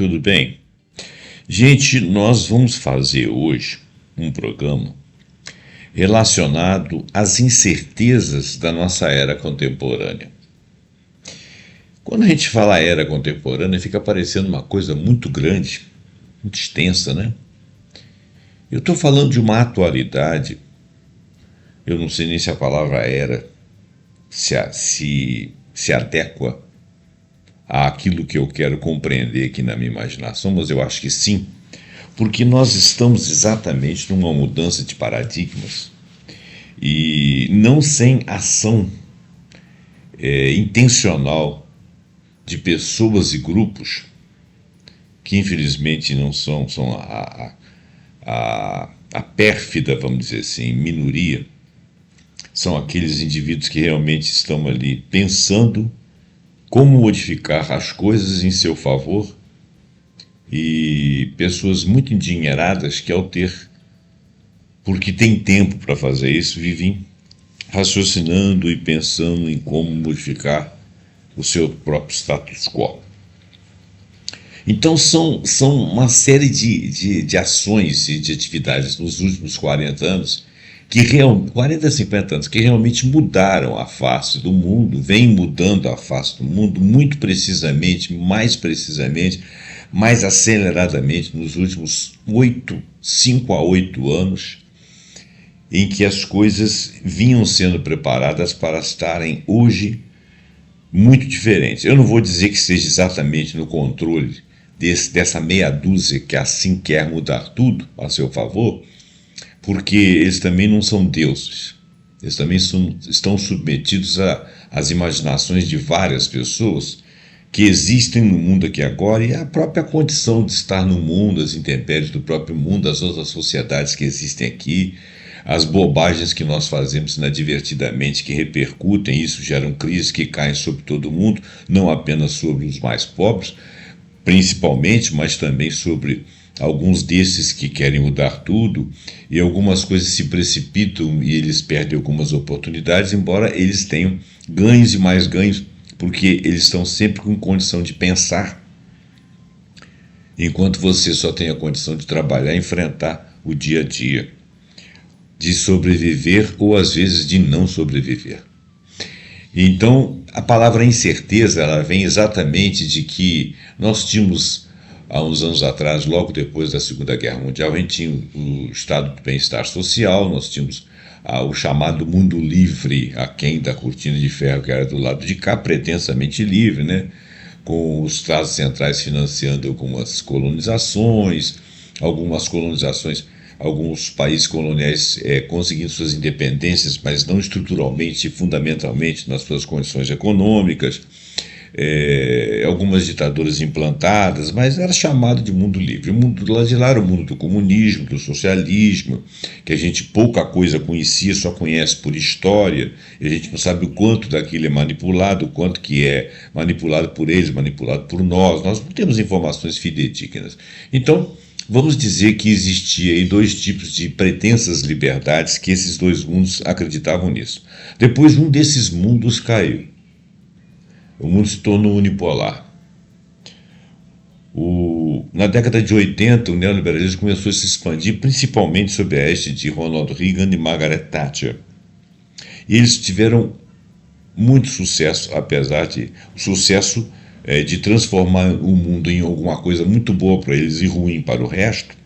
tudo bem? Gente, nós vamos fazer hoje um programa relacionado às incertezas da nossa era contemporânea. Quando a gente fala era contemporânea, fica parecendo uma coisa muito grande, muito extensa, né? Eu estou falando de uma atualidade, eu não sei nem se a palavra era se adequa àquilo que eu quero compreender aqui na minha imaginação, mas eu acho que sim, porque nós estamos exatamente numa mudança de paradigmas e não sem ação intencional de pessoas e grupos que infelizmente não são a pérfida, vamos dizer assim, minoria, são aqueles indivíduos que realmente estão ali pensando como modificar as coisas em seu favor, e pessoas muito endinheiradas que, ao ter, porque tem tempo para fazer isso, vivem raciocinando e pensando em como modificar o seu próprio status quo. Então são uma série de ações e de atividades nos últimos 40 anos, 40, 50 anos, que realmente mudaram a face do mundo, vem mudando a face do mundo muito precisamente, mais aceleradamente nos últimos 5 a 8 anos, em que as coisas vinham sendo preparadas para estarem hoje muito diferentes. Eu não vou dizer que seja exatamente no controle dessa meia dúzia que assim quer mudar tudo a seu favor, porque eles também não são deuses. Eles também estão submetidos às imaginações de várias pessoas que existem no mundo aqui agora, e a própria condição de estar no mundo, as intempéries do próprio mundo, as outras sociedades que existem aqui, as bobagens que nós fazemos inadvertidamente, que repercutem, isso geram crises que caem sobre todo mundo, não apenas sobre os mais pobres, principalmente, mas também sobre alguns desses que querem mudar tudo, e algumas coisas se precipitam e eles perdem algumas oportunidades, embora eles tenham ganhos e mais ganhos, porque eles estão sempre com condição de pensar, enquanto você só tem a condição de trabalhar e enfrentar o dia a dia, de sobreviver ou às vezes de não sobreviver. Então, a palavra incerteza, ela vem exatamente de que nós tínhamos, há uns anos atrás, logo depois da Segunda Guerra Mundial, a gente tinha o estado do bem-estar social, nós tínhamos o chamado mundo livre, aquém da cortina de ferro que era do lado de cá, pretensamente livre, né? Com os estados centrais financiando algumas colonizações, alguns países coloniais conseguindo suas independências, mas não estruturalmente e fundamentalmente nas suas condições econômicas, algumas ditaduras implantadas, mas era chamado de mundo livre. O mundo do lado de lá era o mundo do comunismo, do socialismo, que a gente pouca coisa conhecia, só conhece por história, e a gente não sabe o quanto daquilo é manipulado, o quanto que é manipulado por eles, manipulado por nós não temos informações fidedignas. Então, vamos dizer que existia aí dois tipos de pretensas liberdades, que esses dois mundos acreditavam nisso. Depois um desses mundos caiu. O mundo se tornou unipolar. Na década de 80, o neoliberalismo começou a se expandir, principalmente sob a égide de Ronald Reagan e Margaret Thatcher. E eles tiveram muito sucesso, apesar de sucesso de transformar o mundo em alguma coisa muito boa para eles e ruim para o resto,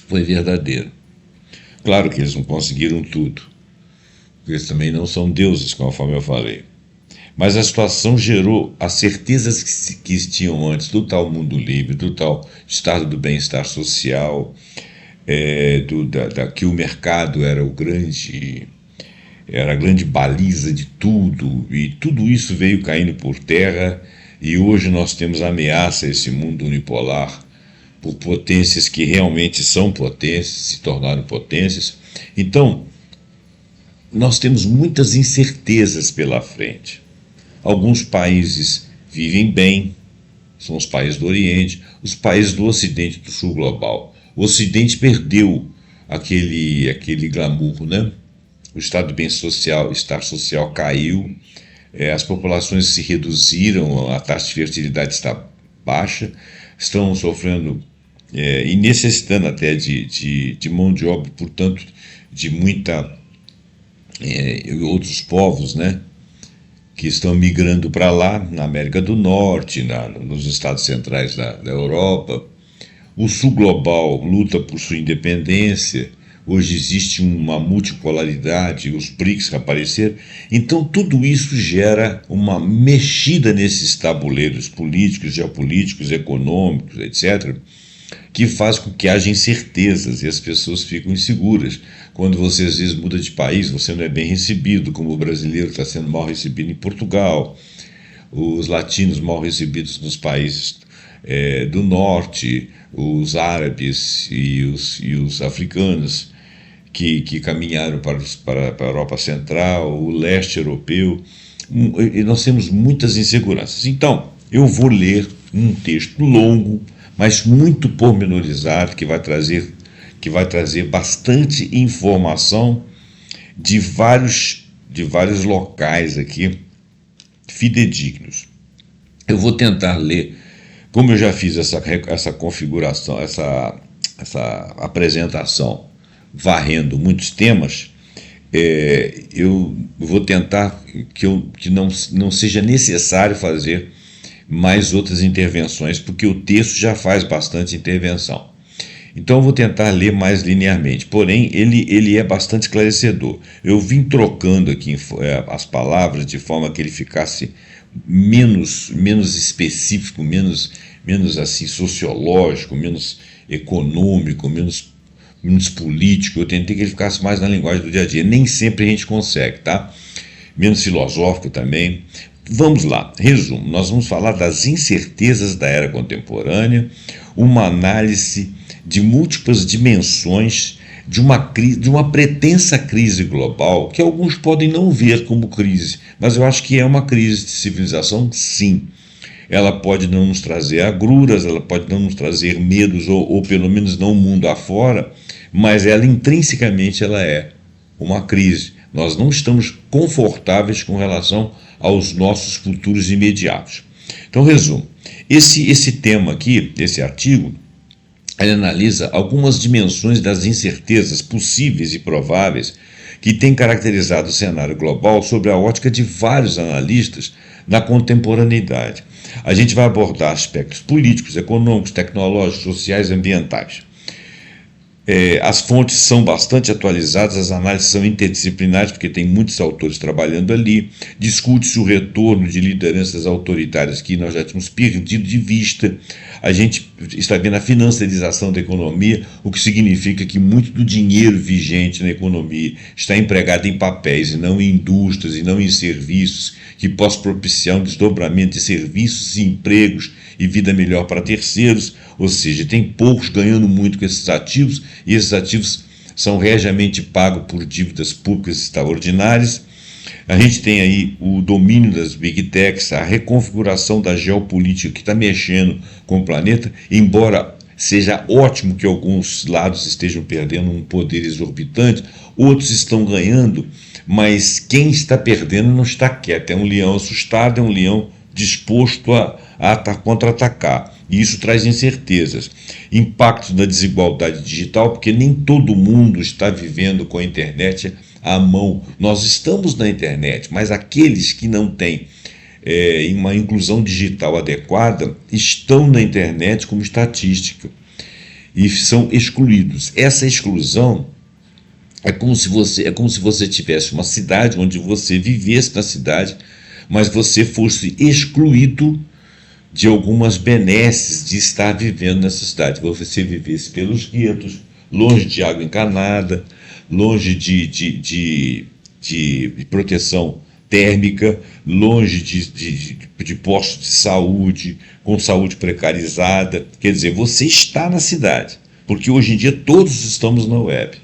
foi verdadeiro. Claro que eles não conseguiram tudo, porque eles também não são deuses, conforme eu falei. Mas a situação gerou as certezas que existiam antes do tal mundo livre, do tal estado do bem-estar social, que o mercado era a grande baliza de tudo, e tudo isso veio caindo por terra, e hoje nós temos ameaça a esse mundo unipolar por potências que realmente são potências, se tornaram potências. Então, nós temos muitas incertezas pela frente. Alguns países vivem bem, são os países do Oriente, os países do Ocidente, do Sul global. O Ocidente perdeu aquele glamour, né? O estado de bem-estar social caiu, as populações se reduziram, a taxa de fertilidade está baixa, estão sofrendo e necessitando até de mão de obra, portanto, de muita outros povos, né, que estão migrando para lá, na América do Norte, nos estados centrais da Europa. O Sul global luta por sua independência. Hoje existe uma multipolaridade, os BRICS apareceram. Então tudo isso gera uma mexida nesses tabuleiros políticos, geopolíticos, econômicos, etc., que faz com que haja incertezas e as pessoas ficam inseguras. Quando você às vezes muda de país, você não é bem recebido, como o brasileiro está sendo mal recebido em Portugal, os latinos mal recebidos nos países do norte, os árabes e os africanos que caminharam para a Europa Central, o leste europeu, e nós temos muitas inseguranças. Então, eu vou ler um texto longo, mas muito pormenorizado, que vai trazer bastante informação de vários locais aqui fidedignos. Eu vou tentar ler, como eu já fiz essa configuração, essa apresentação, varrendo muitos temas, eu vou tentar que não seja necessário fazer mais outras intervenções, porque o texto já faz bastante intervenção. Então eu vou tentar ler mais linearmente, porém ele é bastante esclarecedor. Eu vim trocando aqui as palavras de forma que ele ficasse menos específico, menos assim sociológico, menos econômico, menos político. Eu tentei que ele ficasse mais na linguagem do dia a dia. Nem sempre a gente consegue, tá? Menos filosófico também. Vamos lá, resumo. Nós vamos falar das incertezas da era contemporânea, uma análise de múltiplas dimensões de uma pretensa crise global, que alguns podem não ver como crise, mas eu acho que é uma crise de civilização, sim. Ela pode não nos trazer agruras, ela pode não nos trazer medos, ou pelo menos não o mundo afora, mas ela intrinsecamente ela é uma crise. Nós não estamos confortáveis com relação aos nossos futuros imediatos. Então, resumo. Esse tema aqui, esse artigo, ele analisa algumas dimensões das incertezas possíveis e prováveis que têm caracterizado o cenário global sob a ótica de vários analistas na contemporaneidade. A gente vai abordar aspectos políticos, econômicos, tecnológicos, sociais e ambientais. As fontes são bastante atualizadas, as análises são interdisciplinares, porque tem muitos autores trabalhando ali. Discute-se o retorno de lideranças autoritárias que nós já tínhamos perdido de vista. A gente está vendo a financiarização da economia, o que significa que muito do dinheiro vigente na economia está empregado em papéis e não em indústrias e não em serviços, que possa propiciar um desdobramento de serviços e empregos e vida melhor para terceiros, ou seja, tem poucos ganhando muito com esses ativos, e esses ativos são regiamente pagos por dívidas públicas extraordinárias. A gente tem aí o domínio das Big Techs, a reconfiguração da geopolítica que está mexendo com o planeta, embora seja ótimo que alguns lados estejam perdendo um poder exorbitante, outros estão ganhando, mas quem está perdendo não está quieto, é um leão assustado, é um leão disposto a contra-atacar, e isso traz incertezas, impactos da desigualdade digital, porque nem todo mundo está vivendo com a internet à mão. Nós estamos na internet, mas aqueles que não têm uma inclusão digital adequada estão na internet como estatística e são excluídos. Essa exclusão é como se você tivesse uma cidade onde você vivesse na cidade, mas você fosse excluído de algumas benesses de estar vivendo nessa cidade. Você vivesse pelos guetos, longe de água encanada, longe de proteção térmica, longe de postos de saúde, com saúde precarizada. Quer dizer, você está na cidade, porque hoje em dia todos estamos na web.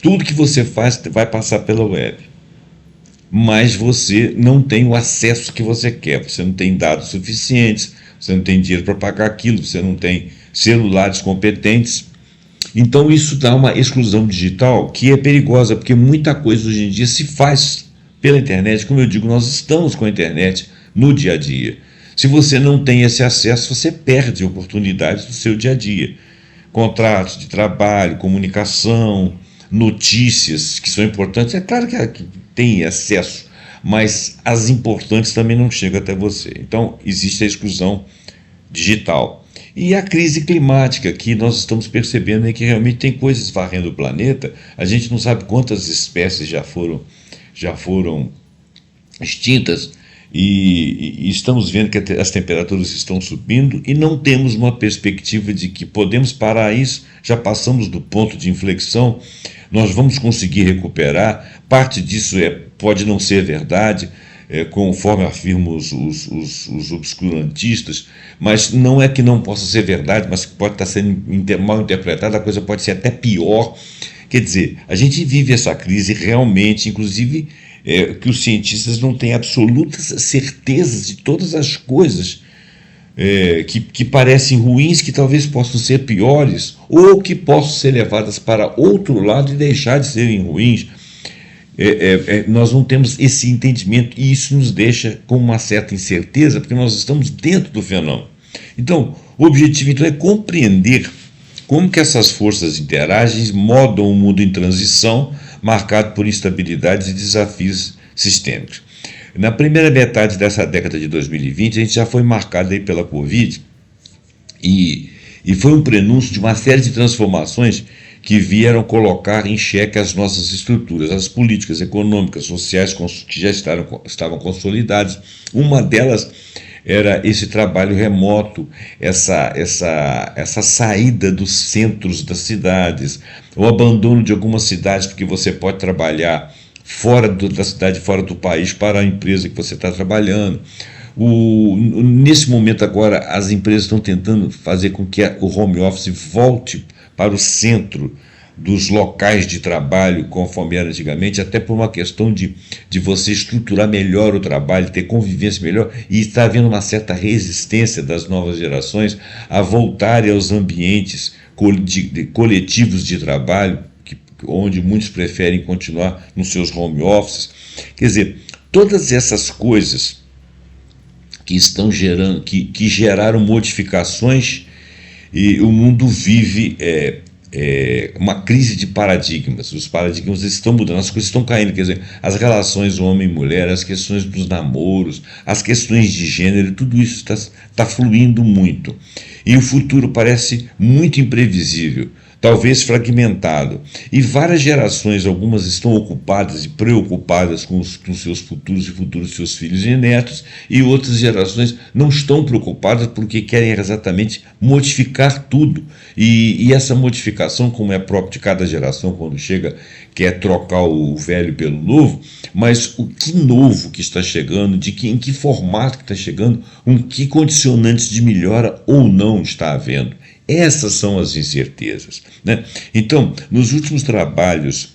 Tudo que você faz vai passar pela web. Mas você não tem o acesso que você quer, você não tem dados suficientes, você não tem dinheiro para pagar aquilo, você não tem celulares competentes. Então isso dá uma exclusão digital que é perigosa, porque muita coisa hoje em dia se faz pela internet. Como eu digo, nós estamos com a internet no dia a dia. Se você não tem esse acesso, você perde oportunidades do seu dia a dia. Contratos de trabalho, comunicação, notícias que são importantes. É claro que tem acesso, mas as importantes também não chegam até você. Então, existe a exclusão digital. E a crise climática, que nós estamos percebendo que realmente tem coisas varrendo o planeta. A gente não sabe quantas espécies já foram extintas, e estamos vendo que as temperaturas estão subindo e não temos uma perspectiva de que podemos parar isso. Já passamos do ponto de inflexão, nós vamos conseguir recuperar. Parte disso pode não ser verdade, conforme afirmam os obscurantistas, mas não é que não possa ser verdade, mas que pode estar sendo mal interpretada, a coisa pode ser até pior. Quer dizer, a gente vive essa crise realmente, inclusive que os cientistas não têm absolutas certezas de todas as coisas que parecem ruins, que talvez possam ser piores, ou que possam ser levadas para outro lado e deixar de serem ruins. Nós não temos esse entendimento, e isso nos deixa com uma certa incerteza, porque nós estamos dentro do fenômeno. Então, o objetivo então é compreender como que essas forças interagem, modam um mundo em transição, marcado por instabilidades e desafios sistêmicos. Na primeira metade dessa década de 2020, a gente já foi marcado aí pela Covid, e foi um prenúncio de uma série de transformações que vieram colocar em xeque as nossas estruturas, as políticas econômicas, sociais, que já estavam consolidadas. Uma delas era esse trabalho remoto, essa saída dos centros das cidades, o abandono de algumas cidades, porque você pode trabalhar fora da cidade, fora do país, para a empresa que você está trabalhando. Nesse momento agora, as empresas estão tentando fazer com que o home office volte para o centro dos locais de trabalho, conforme era antigamente, até por uma questão de você estruturar melhor o trabalho, ter convivência melhor, e está havendo uma certa resistência das novas gerações a voltarem aos ambientes coletivos de trabalho, onde muitos preferem continuar nos seus home offices. Quer dizer, todas essas coisas que estão gerando, que geraram modificações, e o mundo vive uma crise de paradigmas. Os paradigmas estão mudando, as coisas estão caindo. Quer dizer, as relações homem e mulher, as questões dos namoros, as questões de gênero, tudo isso está fluindo muito. E o futuro parece muito imprevisível, talvez fragmentado. E várias gerações, algumas estão ocupadas e preocupadas com os seus futuros e futuros seus filhos e netos, e outras gerações não estão preocupadas porque querem exatamente modificar tudo. E essa modificação, como é próprio de cada geração, quando chega, quer trocar o velho pelo novo, mas o que novo que está chegando, em que formato que está chegando, que condicionantes de melhora ou não está havendo. Essas são as incertezas, né? Então, nos últimos trabalhos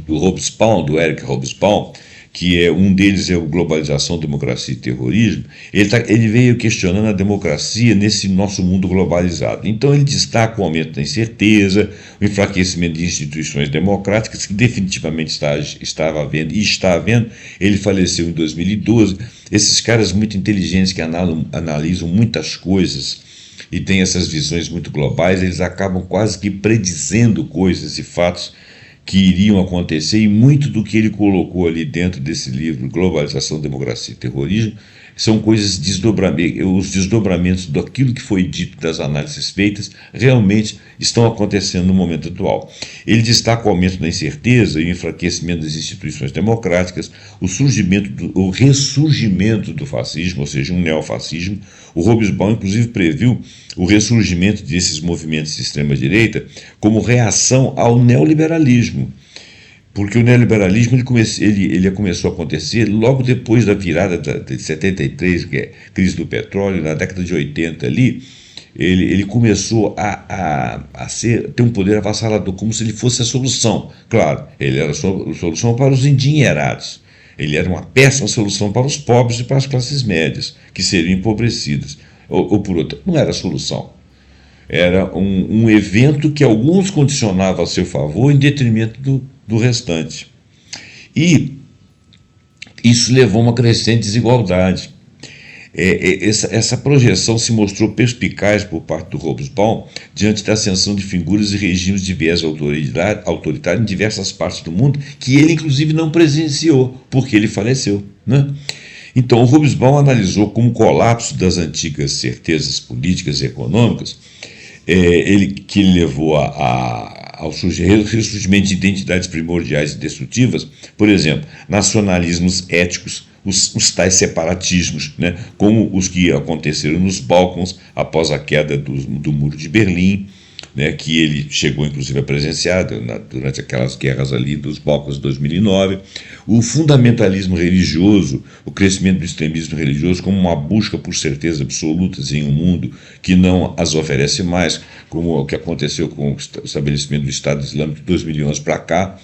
do Hobsbawm, do Eric Hobsbawm, que um deles é o Globalização, Democracia e Terrorismo, ele veio questionando a democracia nesse nosso mundo globalizado. Então ele destaca o aumento da incerteza, o enfraquecimento de instituições democráticas, que definitivamente estava havendo e está havendo. Ele faleceu em 2012. Esses caras muito inteligentes que analisam muitas coisas e têm essas visões muito globais, eles acabam quase que predizendo coisas e fatos que iriam acontecer, e muito do que ele colocou ali dentro desse livro, Globalização, Democracia e Terrorismo, são coisas, os desdobramentos daquilo que foi dito, das análises feitas, realmente estão acontecendo no momento atual. Ele destaca o aumento da incerteza e o enfraquecimento das instituições democráticas, o ressurgimento do fascismo, ou seja, um neofascismo. O Hobsbawm, inclusive, previu o ressurgimento desses movimentos de extrema-direita como reação ao neoliberalismo, porque o neoliberalismo ele começou a acontecer logo depois da virada de 73, que é a crise do petróleo, na década de 80 ali. Ele começou a ter um poder avassalador, como se ele fosse a solução. Claro, ele era a solução para os endinheirados, ele era uma péssima solução para os pobres e para as classes médias, que seriam empobrecidas, ou por outra, não era a solução. Era um evento que alguns condicionavam a seu favor em detrimento do restante. E Isso levou a uma crescente desigualdade. Essa projeção se mostrou perspicaz por parte do Hobsbawm diante da ascensão de figuras e regimes de viés autoritário em diversas partes do mundo, que ele inclusive não presenciou, porque ele faleceu, né? Então, o Hobsbawm analisou como o colapso das antigas certezas políticas e econômicas, que levou ao ressurgimento de identidades primordiais e destrutivas, por exemplo, nacionalismos étnicos, os tais separatismos, né, como os que aconteceram nos Balcãs após a queda do Muro de Berlim, né, que ele chegou inclusive a presenciar durante aquelas guerras ali dos Balcãs de 2009, o fundamentalismo religioso, o crescimento do extremismo religioso como uma busca por certezas absolutas em um mundo que não as oferece mais, como o que aconteceu com o estabelecimento do Estado Islâmico de 2011 para cá,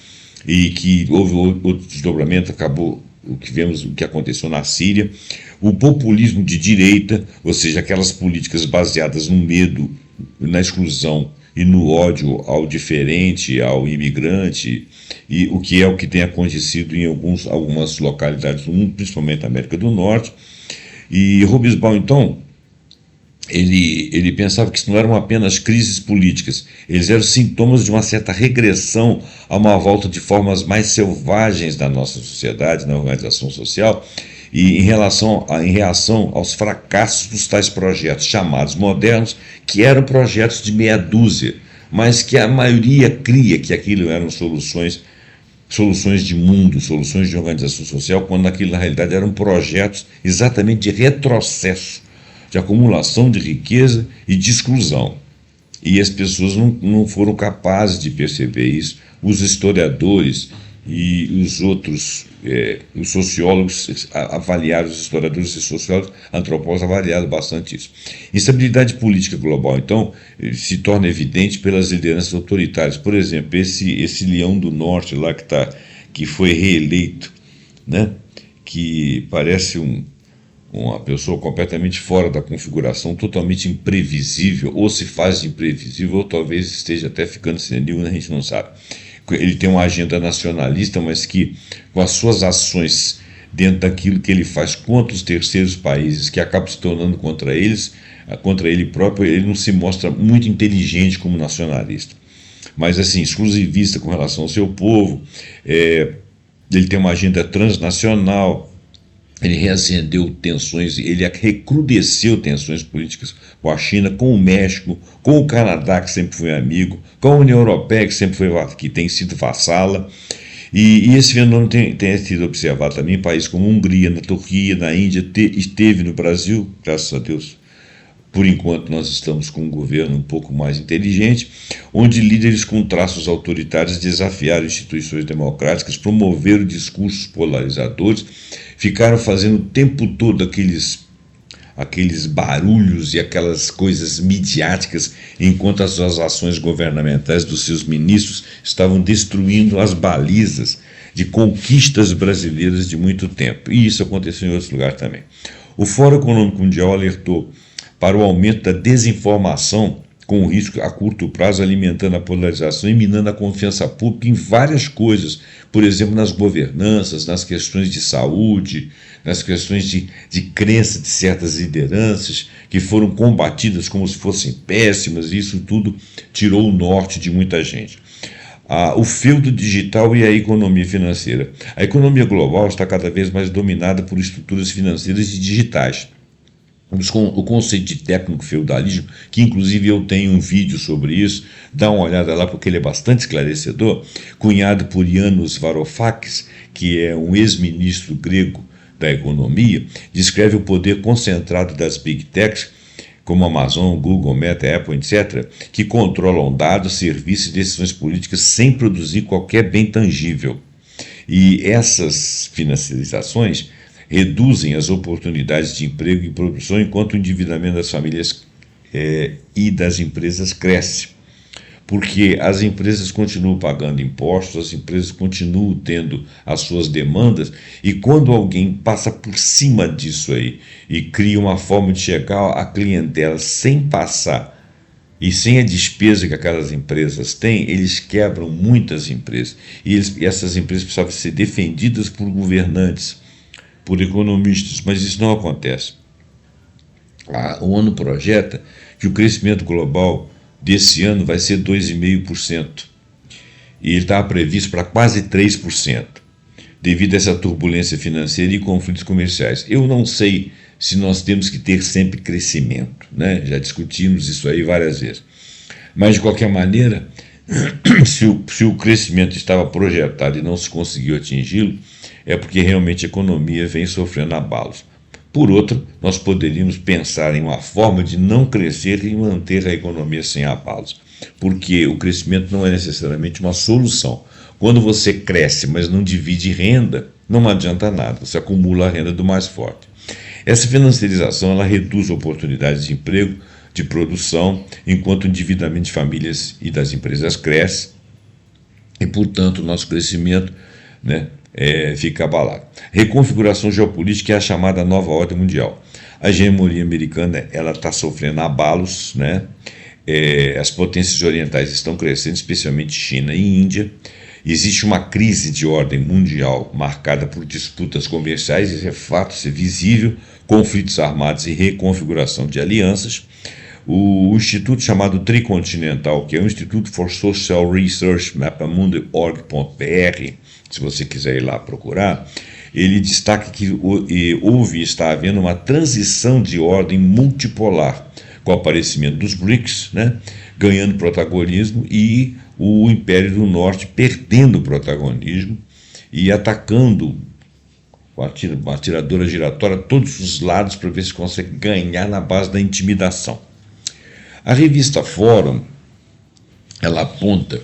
e que houve outro desdobramento, acabou o que vemos, o que aconteceu na Síria, o populismo de direita, ou seja, aquelas políticas baseadas no medo, na exclusão e no ódio ao diferente, ao imigrante, e o que tem acontecido em algumas localidades do mundo, principalmente na América do Norte. E Hobsbawm, então, ele pensava que isso não eram apenas crises políticas, eles eram sintomas de uma certa regressão a uma volta de formas mais selvagens da nossa sociedade, na organização social, e em reação aos fracassos dos tais projetos chamados modernos, que eram projetos de meia dúzia, mas que a maioria cria que aquilo eram soluções de mundo, soluções de organização social, quando aquilo na realidade eram projetos exatamente de retrocesso, de acumulação de riqueza e de exclusão. E as pessoas não foram capazes de perceber isso. Os historiadores e os outros, os sociólogos avaliaram, os historiadores e sociólogos, antropólogos avaliaram bastante isso. Instabilidade política global, então, se torna evidente pelas lideranças autoritárias. Por exemplo, esse Leão do Norte lá que foi reeleito, né, que parece uma pessoa completamente fora da configuração, totalmente imprevisível, ou se faz de imprevisível, ou talvez esteja até ficando senil, a gente não sabe. Ele tem uma agenda nacionalista, mas que, com as suas ações dentro daquilo que ele faz contra os terceiros países, que acabam se tornando contra ele próprio, ele não se mostra muito inteligente como nacionalista. Mas, assim, exclusivista com relação ao seu povo, ele tem uma agenda transnacional. Ele reacendeu tensões, ele recrudesceu tensões políticas com a China, com o México, com o Canadá, que sempre foi amigo, com a União Europeia, que tem sido vassala. E esse fenômeno tem sido observado também em países como a Hungria, na Turquia, na Índia, esteve no Brasil, graças a Deus. Por enquanto, nós estamos com um governo um pouco mais inteligente, onde líderes com traços autoritários desafiaram instituições democráticas, promoveram discursos polarizadores, ficaram fazendo o tempo todo aqueles barulhos e aquelas coisas midiáticas, enquanto as suas ações governamentais dos seus ministros estavam destruindo as balizas de conquistas brasileiras de muito tempo. E isso aconteceu em outros lugares também. O Fórum Econômico Mundial alertou para o aumento da desinformação, com o risco a curto prazo alimentando a polarização e minando a confiança pública em várias coisas, por exemplo, nas governanças, nas questões de saúde, nas questões de crença de certas lideranças que foram combatidas como se fossem péssimas, e isso tudo tirou o norte de muita gente. O feudo digital e a economia financeira. A economia global está cada vez mais dominada por estruturas financeiras e digitais. O conceito de técnico-feudalismo, que inclusive eu tenho um vídeo sobre isso, dá uma olhada lá porque ele é bastante esclarecedor, cunhado por Yanis Varoufakis, que é um ex-ministro grego da economia, descreve o poder concentrado das Big Techs, como Amazon, Google, Meta, Apple, etc., que controlam dados, serviços e decisões políticas sem produzir qualquer bem tangível. E essas financiarizações reduzem as oportunidades de emprego e produção, enquanto o endividamento das famílias e das empresas cresce. Porque as empresas continuam pagando impostos, as empresas continuam tendo as suas demandas, e quando alguém passa por cima disso aí e cria uma forma de chegar à clientela sem passar e sem a despesa que aquelas empresas têm, eles quebram muitas empresas. E essas empresas precisavam ser defendidas por governantes, por economistas, mas isso não acontece. A ONU projeta que o crescimento global desse ano vai ser 2,5%. E ele estava previsto para quase 3%, devido a essa turbulência financeira e conflitos comerciais. Eu não sei se nós temos que ter sempre crescimento, né? Já discutimos isso aí várias vezes. Mas, de qualquer maneira, se o crescimento estava projetado e não se conseguiu atingi-lo, é porque realmente a economia vem sofrendo abalos. Por outro, nós poderíamos pensar em uma forma de não crescer e manter a economia sem abalos, porque o crescimento não é necessariamente uma solução. Quando você cresce, mas não divide renda, não adianta nada, você acumula a renda do mais forte. Essa financiarização ela reduz oportunidades de emprego, de produção, enquanto o endividamento de famílias e das empresas cresce, e, portanto, o nosso crescimento, né, fica abalado. Reconfiguração geopolítica é a chamada nova ordem mundial. A hegemonia americana está sofrendo abalos, né? As potências orientais estão crescendo, especialmente China e Índia. Existe uma crise de ordem mundial marcada por disputas comerciais, isso é fato, isso é visível, conflitos armados e reconfiguração de alianças. O instituto chamado Tricontinental, que é o Instituto for Social Research, mapamundi.org.br, se você quiser ir lá procurar, ele destaca que está havendo uma transição de ordem multipolar, com o aparecimento dos BRICS, né, ganhando protagonismo, e o Império do Norte perdendo protagonismo e atacando uma atiradora giratória a todos os lados para ver se consegue ganhar na base da intimidação. A revista Fórum, ela aponta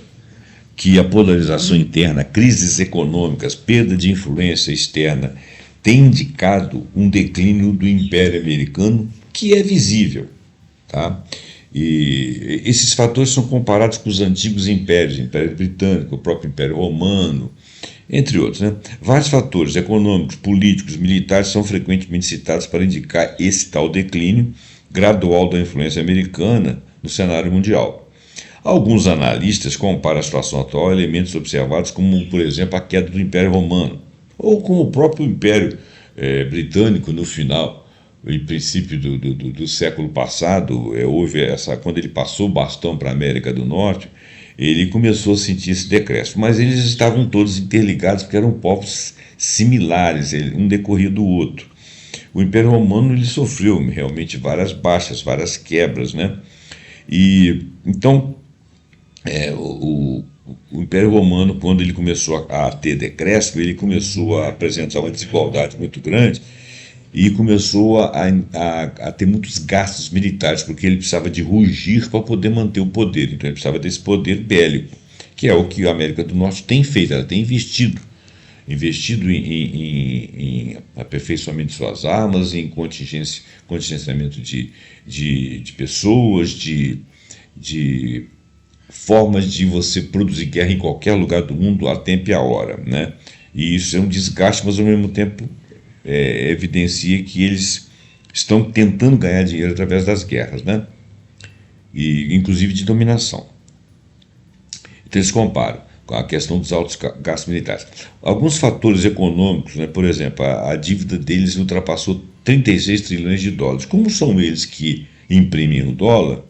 que a polarização interna, crises econômicas, perda de influência externa, tem indicado um declínio do Império Americano que é visível, tá? E esses fatores são comparados com os antigos impérios, o Império Britânico, o próprio Império Romano, entre outros, né? Vários fatores econômicos, políticos, militares são frequentemente citados para indicar esse tal declínio gradual da influência americana no cenário mundial. Alguns analistas comparam a situação atual a elementos observados como, por exemplo, a queda do Império Romano, ou como o próprio Império Britânico no final e princípio do século passado. Houve quando ele passou o bastão para a América do Norte, ele começou a sentir esse decréscimo, mas eles estavam todos interligados porque eram povos similares, um decorria do outro. O Império Romano ele sofreu realmente várias baixas, várias quebras, né? E então o Império Romano, quando ele começou a ter decréscimo, ele começou a apresentar uma desigualdade muito grande e começou a ter muitos gastos militares, porque ele precisava de rugir para poder manter o poder. Então ele precisava desse poder bélico, que é o que a América do Norte tem feito, ela tem investido em aperfeiçoamento de suas armas, em contingenciamento de pessoas, de formas de você produzir guerra em qualquer lugar do mundo a tempo e a hora, né? E isso é um desgaste, mas ao mesmo tempo evidencia que eles estão tentando ganhar dinheiro através das guerras, né? E inclusive de dominação. Então eles comparam com a questão dos altos gastos militares. Alguns fatores econômicos, né, por exemplo, a dívida deles ultrapassou 36 trilhões de dólares. Como são eles que imprimem o dólar,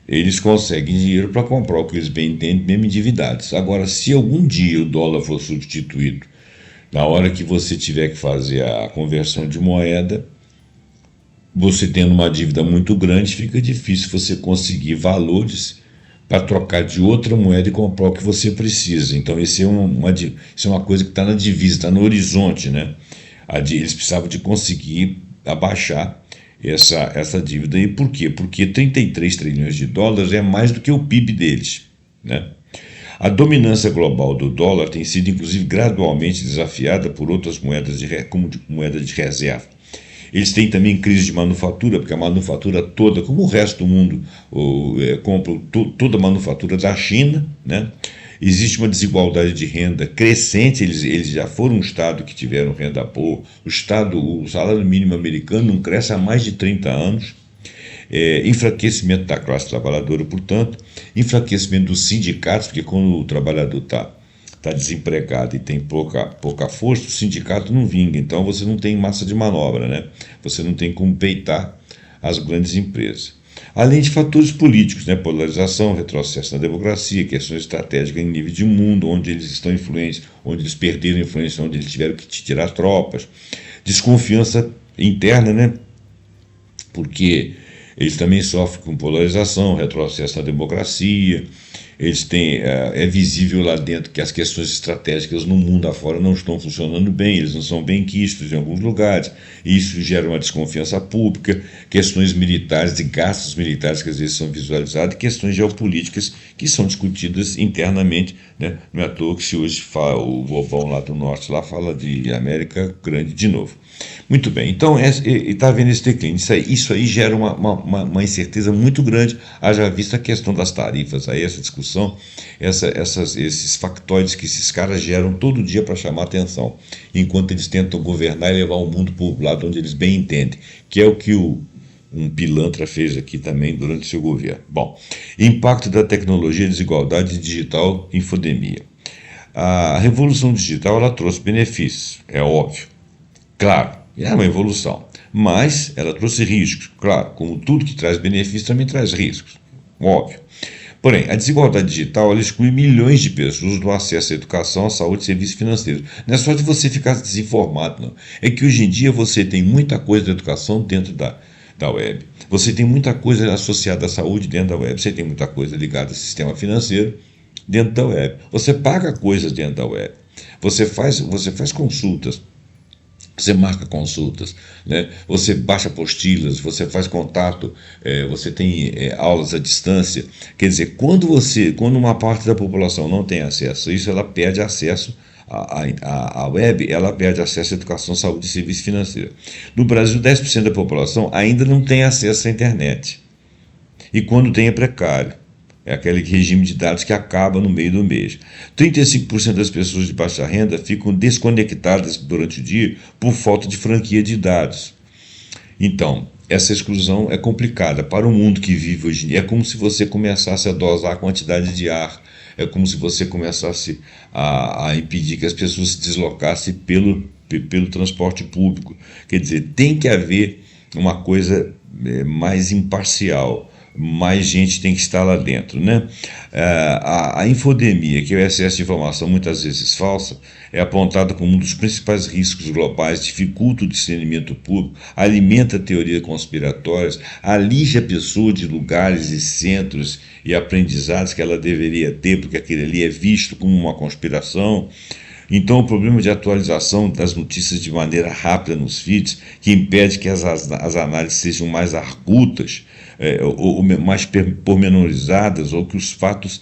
eles conseguem dinheiro para comprar o que eles bem entendem, mesmo endividados. Agora, se algum dia o dólar for substituído, na hora que você tiver que fazer a conversão de moeda, você tendo uma dívida muito grande, fica difícil você conseguir valores para trocar de outra moeda e comprar o que você precisa. Então, isso é uma coisa que está na divisa, está no horizonte, né? Eles precisavam de conseguir abaixar essa dívida. E por quê? Porque 33 trilhões de dólares é mais do que o PIB deles, né? A dominância global do dólar tem sido, inclusive, gradualmente desafiada por outras moedas como moeda de reserva. Eles têm também crise de manufatura, porque a manufatura toda, como o resto do mundo, compra toda a manufatura da China, né? Existe uma desigualdade de renda crescente, eles já foram um estado que tiveram renda boa. O salário mínimo americano não cresce há mais de 30 anos. Enfraquecimento da classe trabalhadora, portanto, enfraquecimento dos sindicatos, porque quando o trabalhador está está desempregado e tem pouca força, o sindicato não vinga, então você não tem massa de manobra, né? Você não tem como peitar as grandes empresas. Além de fatores políticos, né? Polarização, retrocesso na democracia, questões estratégicas em nível de mundo, onde eles estão influentes, onde eles perderam influência, onde eles tiveram que tirar tropas, desconfiança interna, né? Porque eles também sofrem com polarização, retrocesso na democracia. Eles têm, é visível lá dentro que as questões estratégicas no mundo afora não estão funcionando bem, eles não são bem quistos em alguns lugares, e isso gera uma desconfiança pública, questões militares e gastos militares que às vezes são visualizados, e questões geopolíticas que são discutidas internamente, né? Não é à toa que se hoje fala, o Bobão lá do norte lá fala de América Grande de novo. Muito bem, então está havendo esse declínio. Isso aí gera uma incerteza muito grande, haja vista a questão das tarifas, aí essa discussão, esses factóides que esses caras geram todo dia para chamar atenção, enquanto eles tentam governar e levar o mundo para o lado onde eles bem entendem, que é o que um pilantra fez aqui também durante seu governo. Bom, impacto da tecnologia, desigualdade digital, infodemia. A revolução digital ela trouxe benefícios, é óbvio. Claro, é uma evolução, mas ela trouxe riscos. Claro, como tudo que traz benefícios também traz riscos, óbvio. Porém, a desigualdade digital ela exclui milhões de pessoas do acesso à educação, à saúde e serviços financeiros. Não é só de você ficar desinformado, não. É que hoje em dia você tem muita coisa da educação dentro da web. Você tem muita coisa associada à saúde dentro da web. Você tem muita coisa ligada ao sistema financeiro dentro da web. Você paga coisas dentro da web. Você faz consultas. Você marca consultas, né? Você baixa apostilas, você faz contato, você tem aulas à distância. Quer dizer, quando uma parte da população não tem acesso a isso, ela perde acesso à web, ela perde acesso à educação, saúde e serviço financeiro. No Brasil, 10% da população ainda não tem acesso à internet. E quando tem é precário. É aquele regime de dados que acaba no meio do mês. 35% das pessoas de baixa renda ficam desconectadas durante o dia por falta de franquia de dados. Então, essa exclusão é complicada para o mundo que vive hoje em dia. É como se você começasse a dosar a quantidade de ar. É como se você começasse a impedir que as pessoas se deslocassem pelo transporte público. Quer dizer, tem que haver uma coisa mais imparcial. Mais gente tem que estar lá dentro, né? A infodemia, que é o excesso de informação muitas vezes falsa, é apontada como um dos principais riscos globais, dificulta o discernimento público, alimenta teorias conspiratórias, alija a pessoa de lugares e centros e aprendizados que ela deveria ter, porque aquele ali é visto como uma conspiração. Então, o problema de atualização das notícias de maneira rápida nos feeds, que impede que as análises sejam mais argutas, ou mais pormenorizadas, ou que os fatos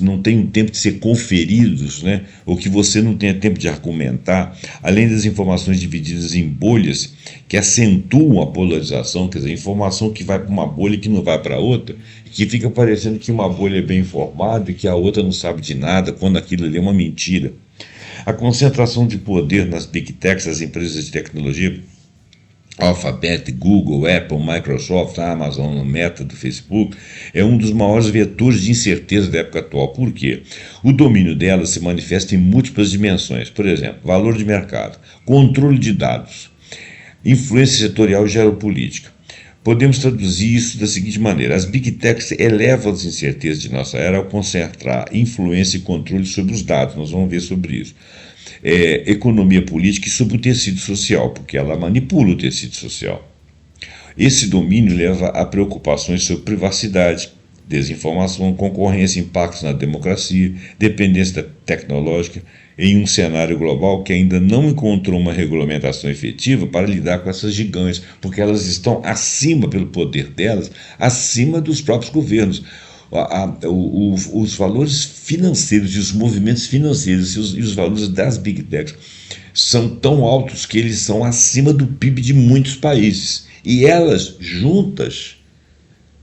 não tenham tempo de ser conferidos, né? Ou que você não tenha tempo de argumentar, além das informações divididas em bolhas que acentuam a polarização, quer dizer, informação que vai para uma bolha e que não vai para outra, que fica parecendo que uma bolha é bem informada e que a outra não sabe de nada, quando aquilo ali é uma mentira. A concentração de poder nas Big Techs, as empresas de tecnologia, Alphabet, Google, Apple, Microsoft, Amazon, Meta do Facebook, é um dos maiores vetores de incerteza da época atual. Por quê? O domínio delas se manifesta em múltiplas dimensões. Por exemplo, valor de mercado, controle de dados, influência setorial e geopolítica. Podemos traduzir isso da seguinte maneira: as Big Techs elevam as incertezas de nossa era ao concentrar influência e controle sobre os dados. Nós vamos ver sobre isso. Economia política e sobre o tecido social, porque ela manipula o tecido social. Esse domínio leva a preocupações sobre privacidade, desinformação, concorrência, impactos na democracia, dependência tecnológica, em um cenário global que ainda não encontrou uma regulamentação efetiva para lidar com essas gigantes, porque elas estão acima, pelo poder delas, acima dos próprios governos. Os valores financeiros e os movimentos financeiros e os valores das Big Techs são tão altos que eles são acima do PIB de muitos países. E elas, juntas,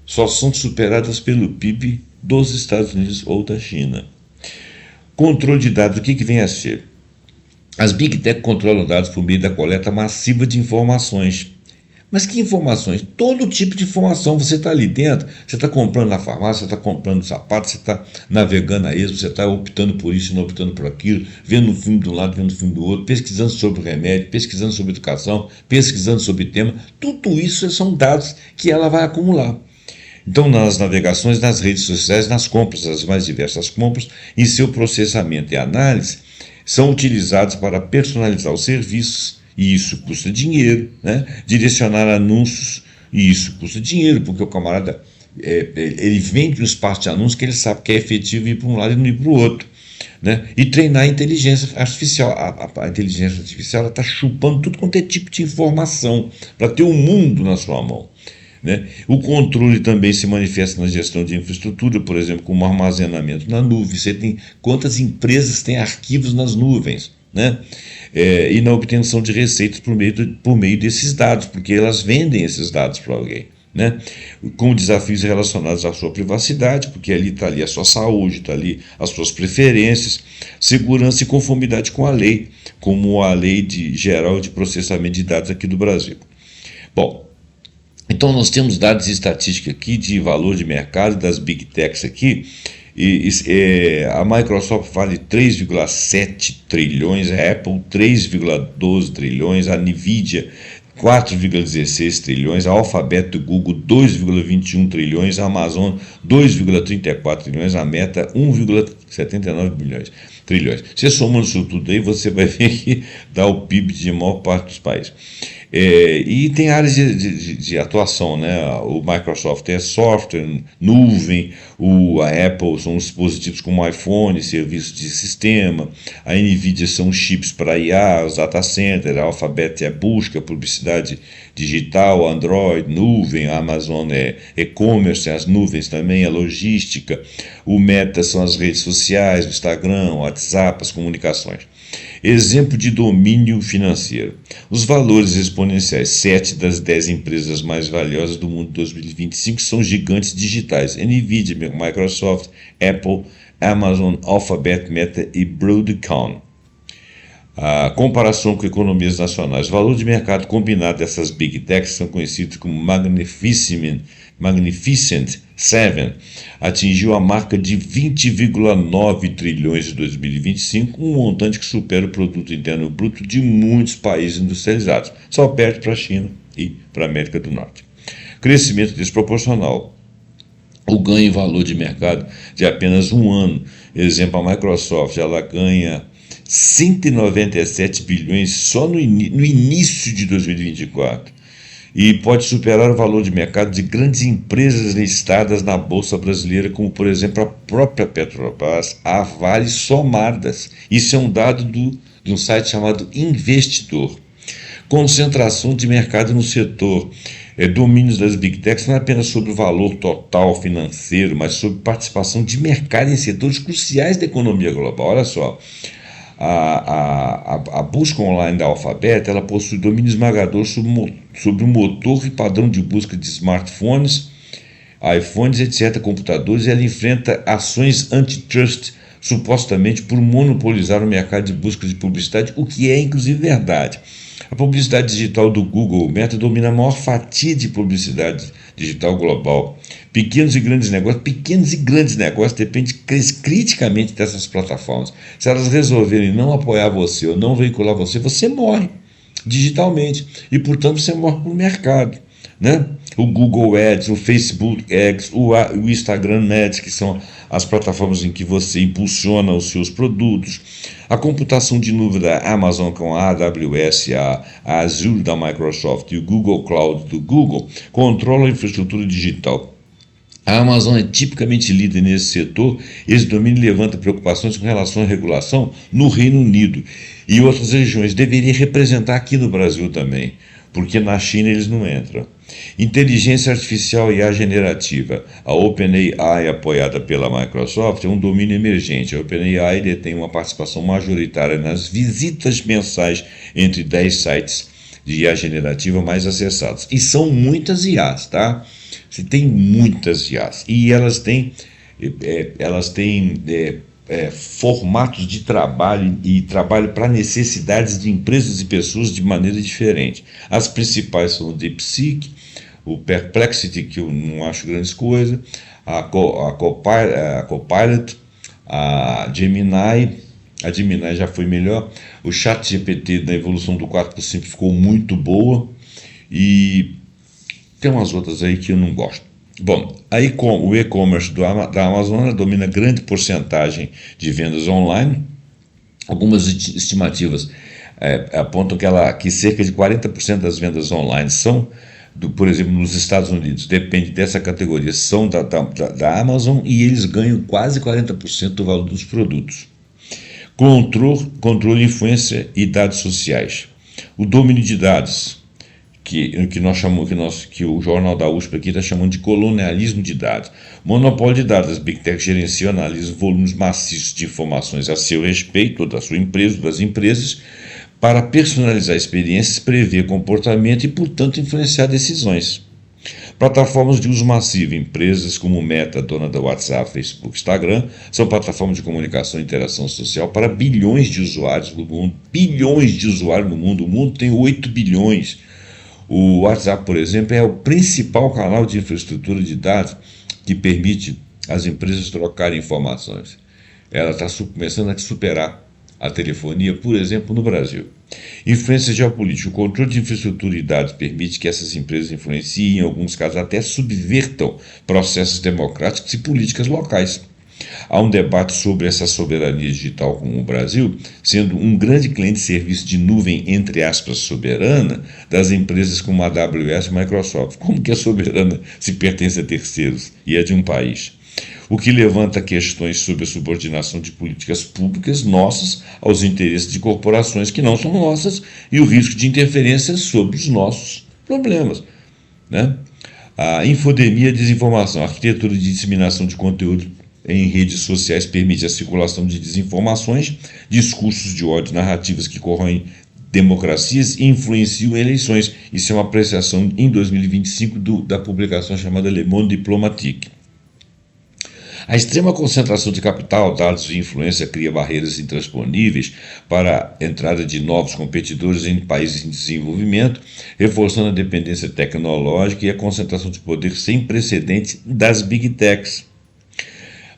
só são superadas pelo PIB dos Estados Unidos ou da China. Controle de dados, o que vem a ser? As Big Tech controlam dados por meio da coleta massiva de informações, Mas que informações? Todo tipo de informação. Você está ali dentro, você está comprando na farmácia, você está comprando sapato, você está navegando a esmo, você está optando por isso e não optando por aquilo, vendo um filme de um lado, vendo um filme do outro, pesquisando sobre o remédio, pesquisando sobre educação, pesquisando sobre tema. Tudo isso são dados que ela vai acumular. Então, nas navegações, nas redes sociais, nas compras, as mais diversas compras, em seu processamento e análise, são utilizados para personalizar os serviços, e isso custa dinheiro, né? Direcionar anúncios, e isso custa dinheiro, porque o camarada ele vende um espaço de anúncios que ele sabe que é efetivo ir para um lado e não ir para o outro. Né? E treinar a inteligência artificial. A inteligência artificial está chupando tudo quanto é tipo de informação para ter o mundo na sua mão. Né? O controle também se manifesta na gestão de infraestrutura, por exemplo, como armazenamento na nuvem. Você tem quantas empresas têm arquivos nas nuvens, né? E na obtenção de receitas por meio desses dados, porque elas vendem esses dados para alguém. Né? Com desafios relacionados à sua privacidade, porque ali está ali a sua saúde, está ali as suas preferências, segurança e conformidade com a lei, como a lei geral de processamento de dados aqui do Brasil. Bom, então nós temos dados e estatística aqui de valor de mercado das Big Techs aqui. A Microsoft vale 3,7 trilhões, a Apple 3,12 trilhões, a Nvidia 4,16 trilhões, a Alphabet do Google 2,21 trilhões, a Amazon 2,34 trilhões, a Meta 1,79 trilhões. Você somando isso tudo aí, você vai ver que dá o PIB de maior parte dos países. E tem áreas de atuação, né? O Microsoft é software, nuvem, a Apple são dispositivos como iPhone, serviços de sistema, a Nvidia são chips para IA, os data center, a Alphabet é busca, publicidade digital, Android, nuvem, a Amazon é e-commerce, as nuvens também, a logística, o Meta são as redes sociais, o Instagram, o WhatsApp, as comunicações. Exemplo de domínio financeiro. Os valores exponenciais. 7 das 10 empresas mais valiosas do mundo de 2025 são gigantes digitais. Nvidia, Microsoft, Apple, Amazon, Alphabet, Meta e Broadcom. A comparação com economias nacionais. O valor de mercado combinado dessas Big Techs são conhecidos como Magnificent Seven, atingiu a marca de 20,9 trilhões em 2025, um montante que supera o produto interno bruto de muitos países industrializados, só perde para a China e para a América do Norte. Crescimento desproporcional. O ganho em valor de mercado de apenas um ano. Exemplo, a Microsoft, ela ganha 197 bilhões só no início de 2024 e pode superar o valor de mercado de grandes empresas listadas na Bolsa Brasileira, como, por exemplo, a própria Petrobras, a Vale somadas. Isso é um dado de um site chamado Investidor. Concentração de mercado no setor. Domínios das Big Techs não é apenas sobre o valor total financeiro, mas sobre participação de mercado em setores cruciais da economia global. Olha só. A busca online da Alphabet, ela possui domínio esmagador sobre o motor e padrão de busca de smartphones, iPhones, etc., computadores, e ela enfrenta ações antitrust, supostamente por monopolizar o mercado de busca de publicidade, o que é inclusive verdade. A publicidade digital do Google, o Meta, domina a maior fatia de publicidade digital global. Pequenos e grandes negócios dependem criticamente dessas plataformas. Se elas resolverem não apoiar você ou não veicular você, você morre digitalmente e, portanto, você morre para o mercado. Né? O Google Ads, o Facebook Ads, o Instagram Ads, que são as plataformas em que você impulsiona os seus produtos, a computação de nuvem da Amazon com a AWS, a Azure da Microsoft e o Google Cloud do Google controlam a infraestrutura digital. A Amazon é tipicamente líder nesse setor. Esse domínio levanta preocupações com relação à regulação no Reino Unido e outras regiões. Deveria representar aqui no Brasil também, porque na China eles não entram. Inteligência artificial e IA generativa. A OpenAI, apoiada pela Microsoft, é um domínio emergente. A OpenAI detém uma participação majoritária nas visitas mensais entre 10 sites de IA generativa mais acessados. E são muitas IAs, tá? Você tem muitas IAs. E elas têm formatos de trabalho e trabalho para necessidades de empresas e pessoas de maneira diferente. As principais são o DeepSeek, o Perplexity, que eu não acho grandes coisas, a Copilot, a Gemini já foi melhor, o ChatGPT da evolução do 4x5 ficou muito boa, e tem umas outras aí que eu não gosto. Bom, o e-commerce da Amazon domina grande porcentagem de vendas online. Algumas estimativas apontam que cerca de 40% das vendas online são, por exemplo, nos Estados Unidos, depende dessa categoria, são da Amazon, e eles ganham quase 40% do valor dos produtos. Controle, influência e dados sociais. O domínio de dados, que o Jornal da USP aqui está chamando de colonialismo de dados. Monopólio de dados. As Big Tech gerenciam e analisam volumes maciços de informações a seu respeito, ou da sua empresa, ou das empresas, para personalizar experiências, prever comportamento e, portanto, influenciar decisões. Plataformas de uso massivo. Empresas como Meta, dona da WhatsApp, Facebook, Instagram, são plataformas de comunicação e interação social para bilhões de usuários no mundo. Bilhões de usuários no mundo. O mundo tem 8 bilhões. O WhatsApp, por exemplo, é o principal canal de infraestrutura de dados que permite às empresas trocarem informações. Ela está começando a superar a telefonia, por exemplo, no Brasil. Influência geopolítica. O controle de infraestrutura e dados permite que essas empresas influenciem, em alguns casos até subvertam processos democráticos e políticas locais. Há um debate sobre essa soberania digital com o Brasil, sendo um grande cliente de serviço de nuvem, entre aspas, soberana, das empresas como a AWS e Microsoft. Como que é soberana se pertence a terceiros e é de um país? O que levanta questões sobre a subordinação de políticas públicas nossas aos interesses de corporações que não são nossas, e o risco de interferência sobre os nossos problemas, né? A infodemia e desinformação. A arquitetura de disseminação de conteúdo em redes sociais permite a circulação de desinformações, discursos de ódio, narrativas que corroem democracias e influenciam eleições. Isso é uma apreciação em 2025 da publicação chamada Le Monde Diplomatique. A extrema concentração de capital, dados e influência cria barreiras intransponíveis para a entrada de novos competidores em países em desenvolvimento, reforçando a dependência tecnológica e a concentração de poder sem precedentes das Big Techs.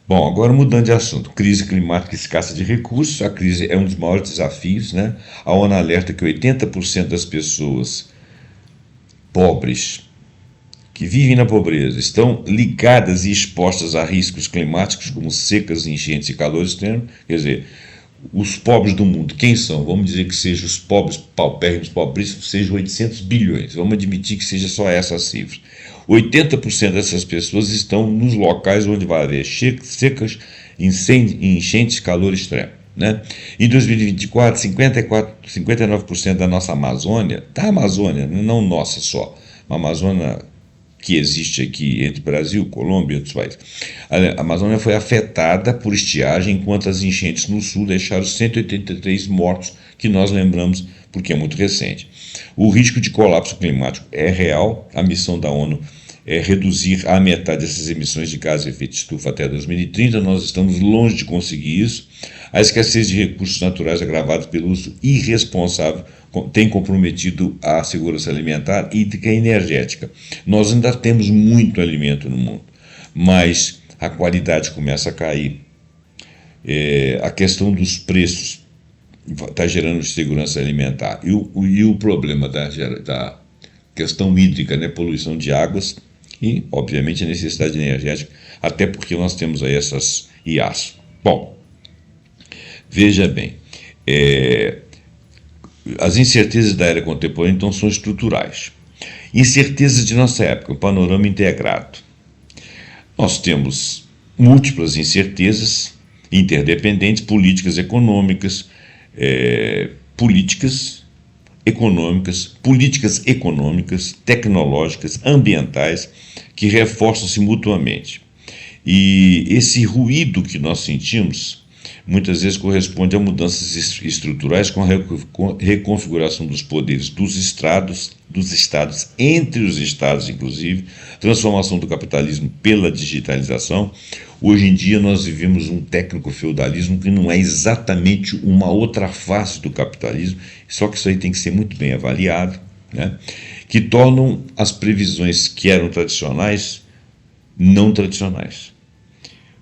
Bom, agora mudando de assunto, crise climática e escassa de recursos. A crise é um dos maiores desafios, né? A ONU alerta que 80% das pessoas pobres que vivem na pobreza estão ligadas e expostas a riscos climáticos como secas, enchentes e calor extremo. Quer dizer, os pobres do mundo, quem são? Vamos dizer que sejam os pobres paupérrimos, pobríssimos, sejam 800 bilhões. Vamos admitir que seja só essa cifra. 80% dessas pessoas estão nos locais onde vai haver secas, enchentes, calor extremo, né? Em 2024, 59% da nossa Amazônia, não nossa só, uma Amazônia que existe aqui entre Brasil, Colômbia e outros países. A Amazônia foi afetada por estiagem, enquanto as enchentes no sul deixaram 183 mortos, que nós lembramos porque é muito recente. O risco de colapso climático é real. A missão da ONU é reduzir à metade essas emissões de gases de efeito estufa até 2030. Nós estamos longe de conseguir isso. A escassez de recursos naturais agravada pelo uso irresponsável tem comprometido a segurança alimentar, hídrica e energética. Nós ainda temos muito alimento no mundo, mas a qualidade começa a cair. A questão dos preços está gerando insegurança alimentar. E o problema da questão hídrica, né? Poluição de águas e, obviamente, a necessidade energética, até porque nós temos aí essas IAs. Bom, veja bem, as incertezas da era contemporânea, então, são estruturais. Incertezas de nossa época, o panorama integrado. Nós temos múltiplas incertezas interdependentes, políticas econômicas, políticas econômicas, tecnológicas, ambientais, que reforçam-se mutuamente. E esse ruído que nós sentimos muitas vezes corresponde a mudanças estruturais com a reconfiguração dos poderes dos estados, entre os estados, inclusive, transformação do capitalismo pela digitalização. Hoje em dia nós vivemos um técnico-feudalismo que não é exatamente uma outra face do capitalismo, só que isso aí tem que ser muito bem avaliado, né? Que tornam as previsões que eram tradicionais não tradicionais.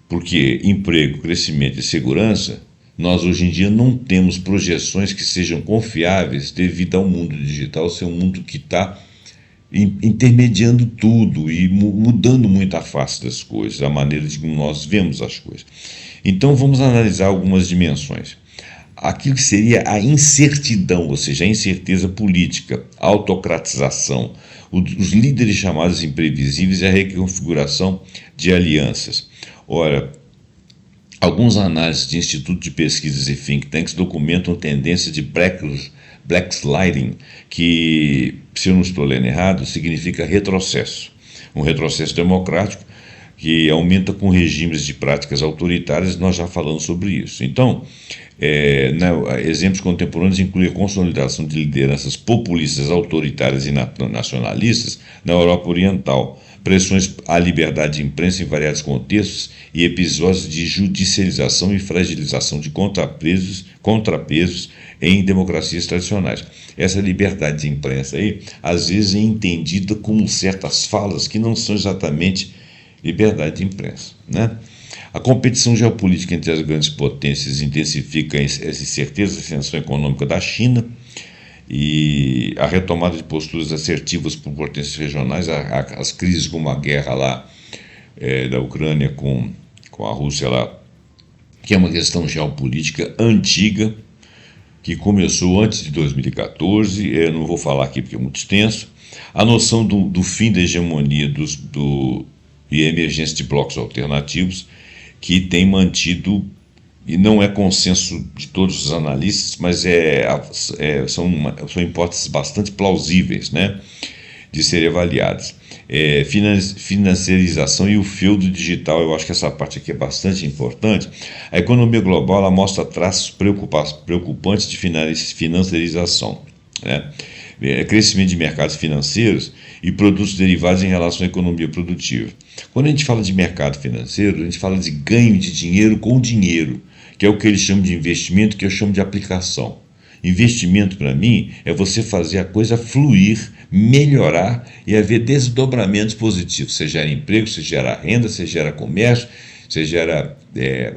Porque emprego, crescimento e segurança, nós hoje em dia não temos projeções que sejam confiáveis devido ao mundo digital ser um mundo que está intermediando tudo e mudando muito a face das coisas, a maneira de como nós vemos as coisas. Então vamos analisar algumas dimensões. Aquilo que seria a incertidão, ou seja, a incerteza política, a autocratização, os líderes chamados imprevisíveis e a reconfiguração de alianças. Ora, algumas análises de institutos de pesquisas e think tanks documentam tendência de backsliding, que, se eu não estou lendo errado, significa retrocesso. Um retrocesso democrático que aumenta com regimes de práticas autoritárias, nós já falamos sobre isso. Então, exemplos contemporâneos incluem a consolidação de lideranças populistas, autoritárias e nacionalistas na Europa Oriental, pressões à liberdade de imprensa em variados contextos e episódios de judicialização e fragilização de contrapesos em democracias tradicionais. Essa liberdade de imprensa aí, às vezes é entendida como certas falas que não são exatamente liberdade de imprensa, né? A competição geopolítica entre as grandes potências intensifica essa incerteza, a ascensão econômica da China e a retomada de posturas assertivas por potências regionais, as crises como a guerra lá da Ucrânia com a Rússia lá, que é uma questão geopolítica antiga, que começou antes de 2014, eu não vou falar aqui porque é muito extenso, a noção do fim da hegemonia e a emergência de blocos alternativos, que tem mantido, e não é consenso de todos os analistas, mas são hipóteses bastante plausíveis, né, de serem avaliadas. Financiarização e o feudo digital, eu acho que essa parte aqui é bastante importante. A economia global ela mostra traços preocupantes de financiarização, né? Crescimento de mercados financeiros e produtos derivados em relação à economia produtiva. Quando a gente fala de mercado financeiro, a gente fala de ganho de dinheiro com dinheiro, que é o que eles chamam de investimento, que eu chamo de aplicação. Investimento, para mim, é você fazer a coisa fluir, melhorar e haver desdobramentos positivos. Você gera emprego, você gera renda, você gera comércio, você gera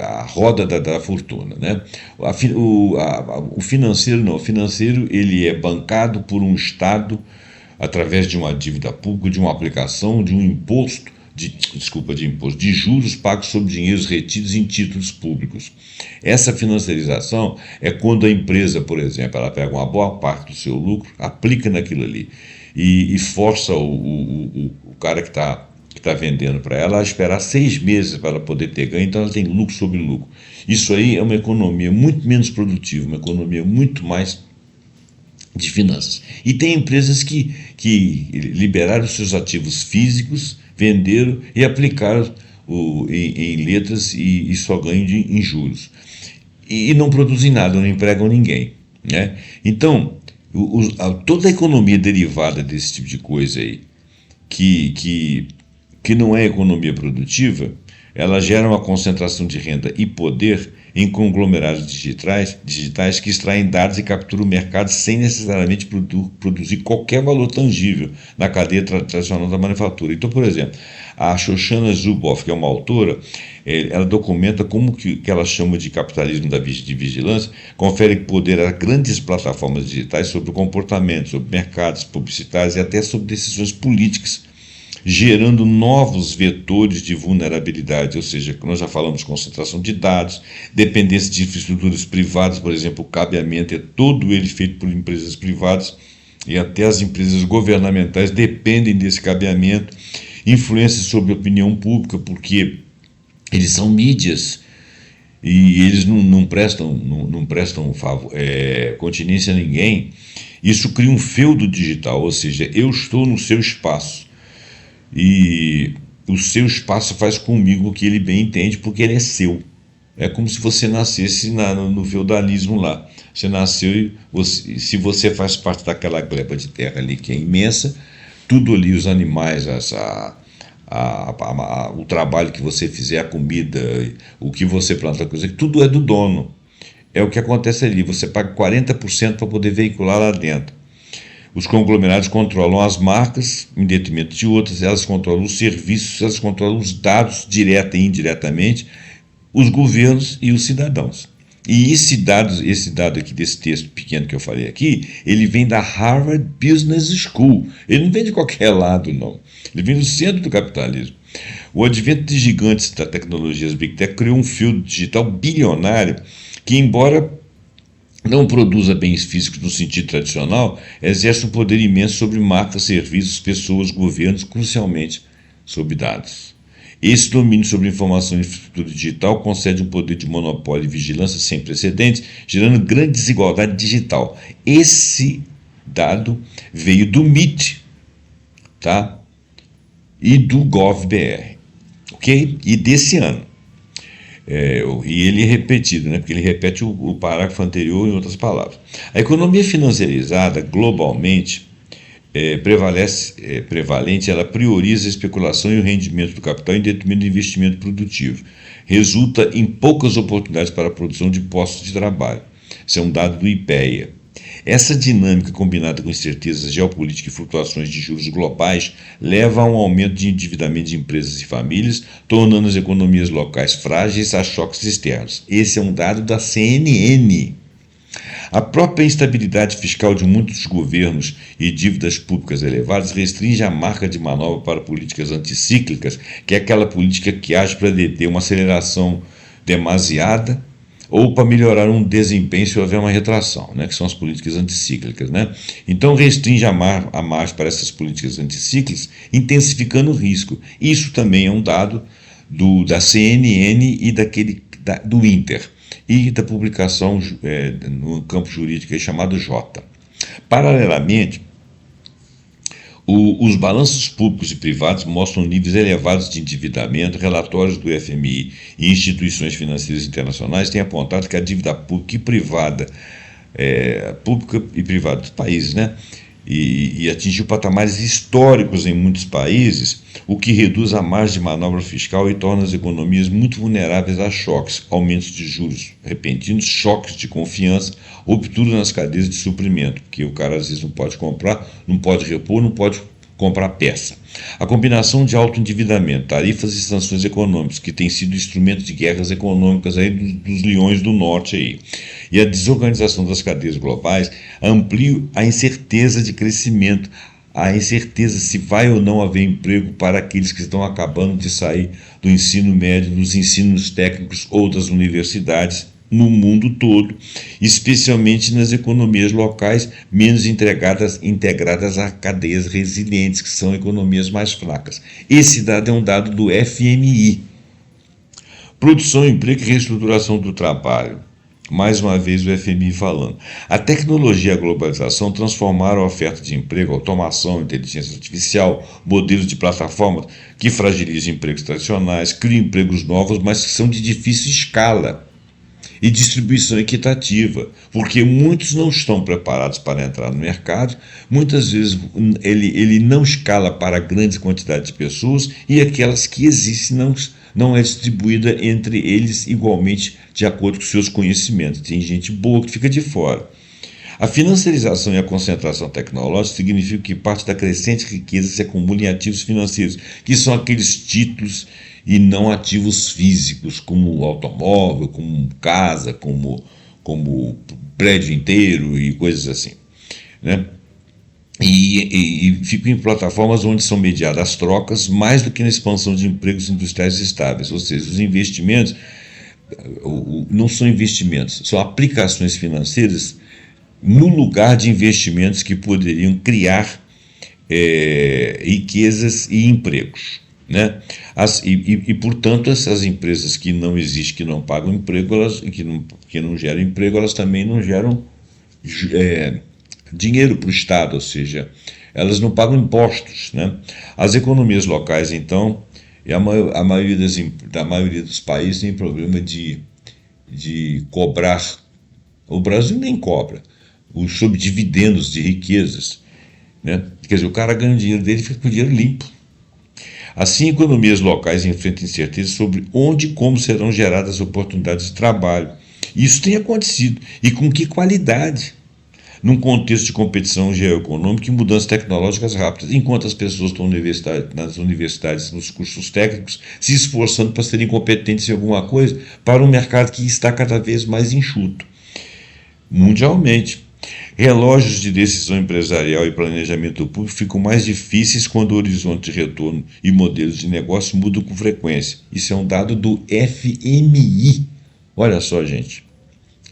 a roda da fortuna, né? O financeiro não. O financeiro ele é bancado por um Estado através de uma dívida pública, de uma aplicação, de um imposto, de juros pagos sobre dinheiros retidos em títulos públicos. Essa financiarização é quando a empresa, por exemplo, ela pega uma boa parte do seu lucro, aplica naquilo ali e força o cara que está vendendo para ela a esperar 6 meses para ela poder ter ganho, então ela tem lucro sobre lucro. Isso aí é uma economia muito menos produtiva, uma economia muito mais de finanças. E tem empresas que liberaram seus ativos físicos, venderam e aplicaram em letras e só ganham em juros. E não produzem nada, não empregam ninguém, né? Então, toda a economia derivada desse tipo de coisa aí, que não é economia produtiva, ela gera uma concentração de renda e poder em conglomerados digitais que extraem dados e capturam o mercado sem necessariamente produzir qualquer valor tangível na cadeia tradicional da manufatura. Então, por exemplo, a Shoshana Zuboff, que é uma autora, ela documenta como que ela chama de capitalismo de vigilância, confere poder a grandes plataformas digitais sobre o comportamento, sobre mercados publicitários e até sobre decisões políticas, gerando novos vetores de vulnerabilidade, ou seja, nós já falamos de concentração de dados, dependência de infraestruturas privadas, por exemplo, o cabeamento é todo ele feito por empresas privadas e até as empresas governamentais dependem desse cabeamento, influência sobre a opinião pública, porque eles são mídias e eles não prestam continência a ninguém. Isso cria um feudo digital, ou seja, eu estou no seu espaço, e o seu espaço faz comigo o que ele bem entende, porque ele é seu, É como se você nascesse no feudalismo lá. Você nasceu e se você faz parte daquela gleba de terra ali que é imensa, tudo ali, os animais, o trabalho que você fizer, a comida, o que você planta, coisa, tudo é do dono. É o que acontece ali. Você paga 40% para poder veicular lá dentro. Os conglomerados controlam as marcas, em detrimento de outras, elas controlam os serviços, elas controlam os dados, direta e indiretamente, os governos e os cidadãos. E esse dado aqui desse texto pequeno que eu falei aqui, ele vem da Harvard Business School. Ele não vem de qualquer lado, não. Ele vem do centro do capitalismo. O advento de gigantes da tecnologia, as Big Tech, criou um fio digital bilionário que, embora não produza bens físicos no sentido tradicional, exerce um poder imenso sobre marcas, serviços, pessoas, governos, crucialmente sobre dados. Esse domínio sobre informação e infraestrutura digital concede um poder de monopólio e vigilância sem precedentes, gerando grande desigualdade digital. Esse dado veio do MIT, tá? E do GovBR, ok? E desse ano. E ele é repetido, né? Porque ele repete o parágrafo anterior em outras palavras. A economia financiarizada globalmente prevalente, ela prioriza a especulação e o rendimento do capital em detrimento do investimento produtivo. Resulta em poucas oportunidades para a produção de postos de trabalho. Isso é um dado do IPEA. Essa dinâmica, combinada com incertezas geopolíticas e flutuações de juros globais, leva a um aumento de endividamento de empresas e famílias, tornando as economias locais frágeis a choques externos. Esse é um dado da CNN. A própria instabilidade fiscal de muitos governos e dívidas públicas elevadas restringe a marca de manobra para políticas anticíclicas, que é aquela política que age para deter uma aceleração demasiada ou para melhorar um desempenho se houver uma retração, né, que são as políticas anticíclicas. Né? Então restringe a margem para essas políticas anticíclicas, intensificando o risco. Isso também é um dado da CNN e do Inter, e da publicação no campo jurídico chamado J. Paralelamente, os balanços públicos e privados mostram níveis elevados de endividamento. Relatórios do FMI e instituições financeiras internacionais têm apontado que a dívida pública e privada dos países, né, e atingiu patamares históricos em muitos países, o que reduz a margem de manobra fiscal e torna as economias muito vulneráveis a choques, aumentos de juros repentinos, choques de confiança, ruptura nas cadeias de suprimento, porque o cara às vezes não pode comprar, não pode repor, não pode comprar peça. A combinação de alto endividamento, tarifas e sanções econômicas, que tem sido instrumento de guerras econômicas aí dos leões do norte aí, e a desorganização das cadeias globais amplia a incerteza de crescimento, a incerteza se vai ou não haver emprego para aqueles que estão acabando de sair do ensino médio, dos ensinos técnicos ou das universidades no mundo todo, especialmente nas economias locais menos integradas a cadeias resilientes, que são economias mais fracas. Esse dado é um dado do FMI. Produção, emprego e reestruturação do trabalho. Mais uma vez o FMI falando. A tecnologia e a globalização transformaram a oferta de emprego, automação, inteligência artificial, modelos de plataformas que fragilizam empregos tradicionais, criam empregos novos, mas que são de difícil escala e distribuição equitativa, porque muitos não estão preparados para entrar no mercado, muitas vezes ele não escala para grandes quantidades de pessoas e aquelas que existem não é distribuída entre eles igualmente de acordo com seus conhecimentos. Tem gente boa que fica de fora. A financiarização e a concentração tecnológica significam que parte da crescente riqueza se acumula em ativos financeiros, que são aqueles títulos e não ativos físicos, como automóvel, como casa, como prédio inteiro e coisas assim, né? E ficam em plataformas onde são mediadas as trocas mais do que na expansão de empregos industriais estáveis, ou seja, os investimentos não são investimentos, são aplicações financeiras no lugar de investimentos que poderiam criar riquezas e empregos, né? Portanto, essas empresas que não existem, que não pagam emprego, que não geram emprego, elas também não geram dinheiro para o Estado, ou seja, elas não pagam impostos, né? As economias locais, então, e a maioria dos países tem problema de de cobrar, o Brasil nem cobra, sobre dividendos de riquezas, né? Quer dizer, o cara ganha o dinheiro dele e fica com o dinheiro limpo. Assim, economias locais enfrentam incertezas sobre onde e como serão geradas oportunidades de trabalho. Isso tem acontecido. E com que qualidade? Num contexto de competição geoeconômica e mudanças tecnológicas rápidas, enquanto as pessoas estão nas universidades, nos cursos técnicos, se esforçando para serem competentes em alguma coisa, para um mercado que está cada vez mais enxuto. Mundialmente, relógios de decisão empresarial e planejamento público ficam mais difíceis quando o horizonte de retorno e modelos de negócio mudam com frequência. Isso é um dado do FMI. Olha só, gente.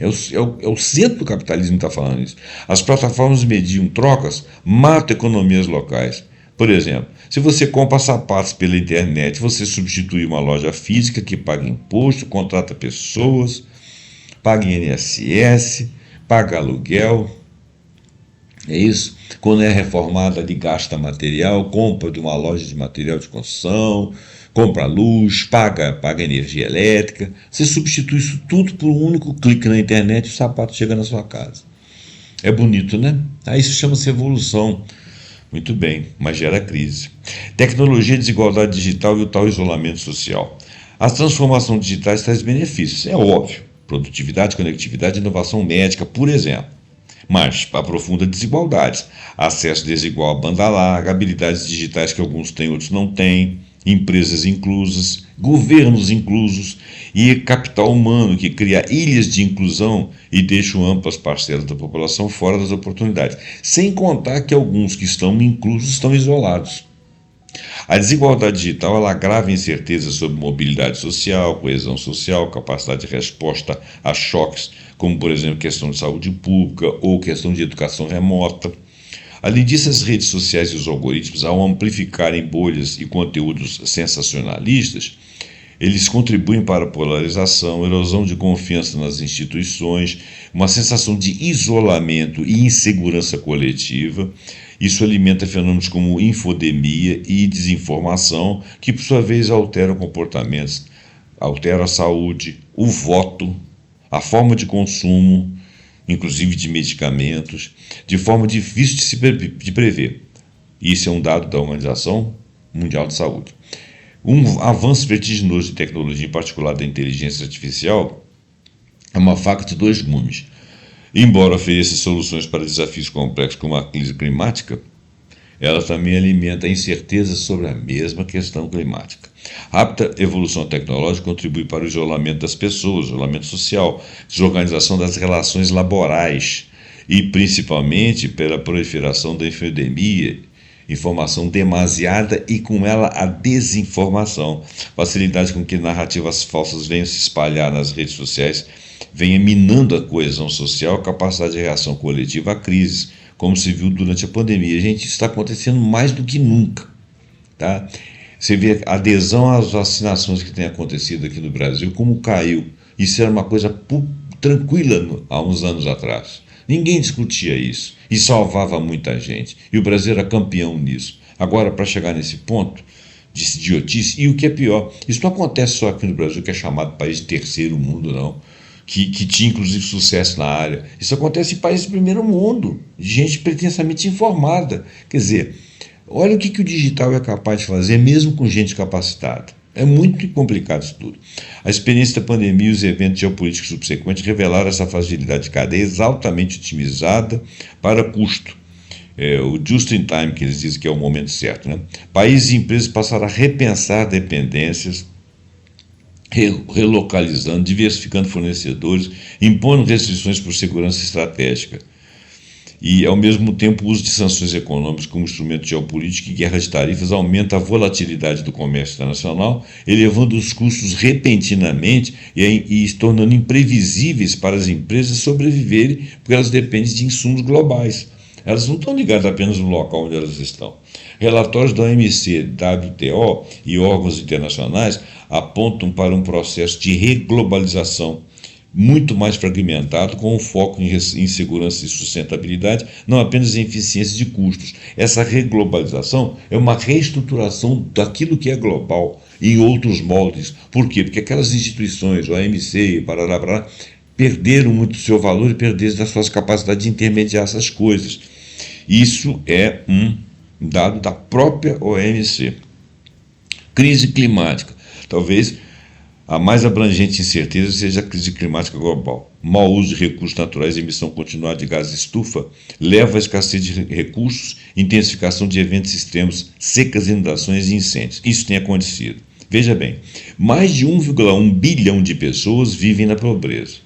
É o centro do capitalismo que está falando isso. As plataformas mediam trocas, matam economias locais. Por exemplo, se você compra sapatos pela internet, você substitui uma loja física que paga imposto, contrata pessoas, paga INSS, paga aluguel. É isso. Quando é reformada, ele gasta material, compra de uma loja de material de construção, compra luz, paga energia elétrica. Você substitui isso tudo por um único clique na internet e o sapato chega na sua casa. É bonito, né? Aí isso chama-se evolução. Muito bem, mas gera crise. Tecnologia, desigualdade digital e o tal isolamento social. A transformação digital traz benefícios, é óbvio. Produtividade, conectividade, inovação médica, por exemplo. Mas aprofunda desigualdades. Acesso desigual à banda larga, habilidades digitais que alguns têm, outros não têm, empresas inclusas, governos inclusos e capital humano que cria ilhas de inclusão e deixa amplas parcelas da população fora das oportunidades. Sem contar que alguns que estão inclusos estão isolados. A desigualdade digital ela agrava incertezas sobre mobilidade social, coesão social, capacidade de resposta a choques, como, por exemplo, questão de saúde pública ou questão de educação remota. Além disso, as redes sociais e os algoritmos, ao amplificarem bolhas e conteúdos sensacionalistas, eles contribuem para a polarização, erosão de confiança nas instituições, uma sensação de isolamento e insegurança coletiva. Isso alimenta fenômenos como infodemia e desinformação, que por sua vez alteram comportamentos, alteram a saúde, o voto, a forma de consumo, inclusive de medicamentos, de forma difícil de prever. Isso é um dado da Organização Mundial de Saúde. Um avanço vertiginoso de tecnologia, em particular da inteligência artificial, é uma faca de dois gumes. Embora ofereça soluções para desafios complexos como a crise climática, ela também alimenta a incerteza sobre a mesma questão climática. A rápida evolução tecnológica contribui para o isolamento das pessoas, isolamento social, desorganização das relações laborais e, principalmente, pela proliferação da infodemia, informação demasiada e, com ela, a desinformação. Facilidade com que narrativas falsas venham se espalhar nas redes sociais, venha minando a coesão social, a capacidade de reação coletiva a crises, como se viu durante a pandemia. Gente, isso está acontecendo mais do que nunca. Tá? Você vê a adesão às vacinações que tem acontecido aqui no Brasil, como caiu. Isso era uma coisa tranquila há uns anos atrás. Ninguém discutia isso e salvava muita gente. E o Brasil era campeão nisso. Agora, para chegar nesse ponto de idiotice, e o que é pior, isso não acontece só aqui no Brasil, que é chamado país de terceiro mundo, não. Que tinha inclusive sucesso na área. Isso acontece em países de primeiro mundo, de gente pretensamente informada. Quer dizer, olha o que o digital é capaz de fazer, mesmo com gente capacitada. É muito complicado isso tudo. A experiência da pandemia e os eventos geopolíticos subsequentes revelaram essa facilidade de cadeias altamente otimizada para custo. O just in time, que eles dizem que é o momento certo. Né? Países e empresas passaram a repensar dependências, relocalizando, diversificando fornecedores, impondo restrições por segurança estratégica. E, ao mesmo tempo, o uso de sanções econômicas como instrumento geopolítico e guerra de tarifas aumenta a volatilidade do comércio internacional, elevando os custos repentinamente e se tornando imprevisíveis para as empresas sobreviverem, porque elas dependem de insumos globais. Elas não estão ligadas apenas no local onde elas estão. Relatórios da OMC, WTO e órgãos internacionais apontam para um processo de reglobalização muito mais fragmentado, com um foco em segurança e sustentabilidade, não apenas em eficiência de custos. Essa reglobalização é uma reestruturação daquilo que é global em outros moldes. Por quê? Porque aquelas instituições, o OMC, parará, perderam muito do seu valor e perderam das suas capacidades de intermediar essas coisas. Isso é um dado da própria OMC. Crise climática. Talvez a mais abrangente incerteza seja a crise climática global. Mau uso de recursos naturais e emissão continuada de gases estufa leva à escassez de recursos, intensificação de eventos extremos, secas, inundações e incêndios. Isso tem acontecido. Veja bem, mais de 1,1 bilhão de pessoas vivem na pobreza.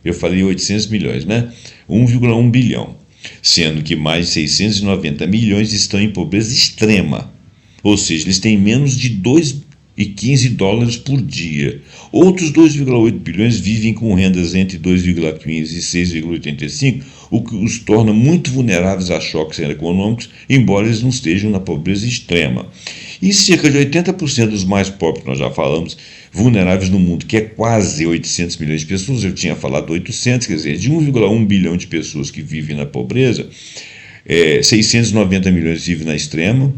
Eu falei 800 milhões, né? 1,1 bilhão. Sendo que mais de 690 milhões estão em pobreza extrema. Ou seja, eles têm menos de $2,15 por dia. Outros 2,8 bilhões vivem com rendas entre 2,15 e 6,85, o que os torna muito vulneráveis a choques econômicos, embora eles não estejam na pobreza extrema. E cerca de 80% dos mais pobres, nós já falamos, vulneráveis no mundo, que é quase 800 milhões de pessoas, eu tinha falado 800, quer dizer, de 1,1 bilhão de pessoas que vivem na pobreza, 690 milhões vivem na extrema,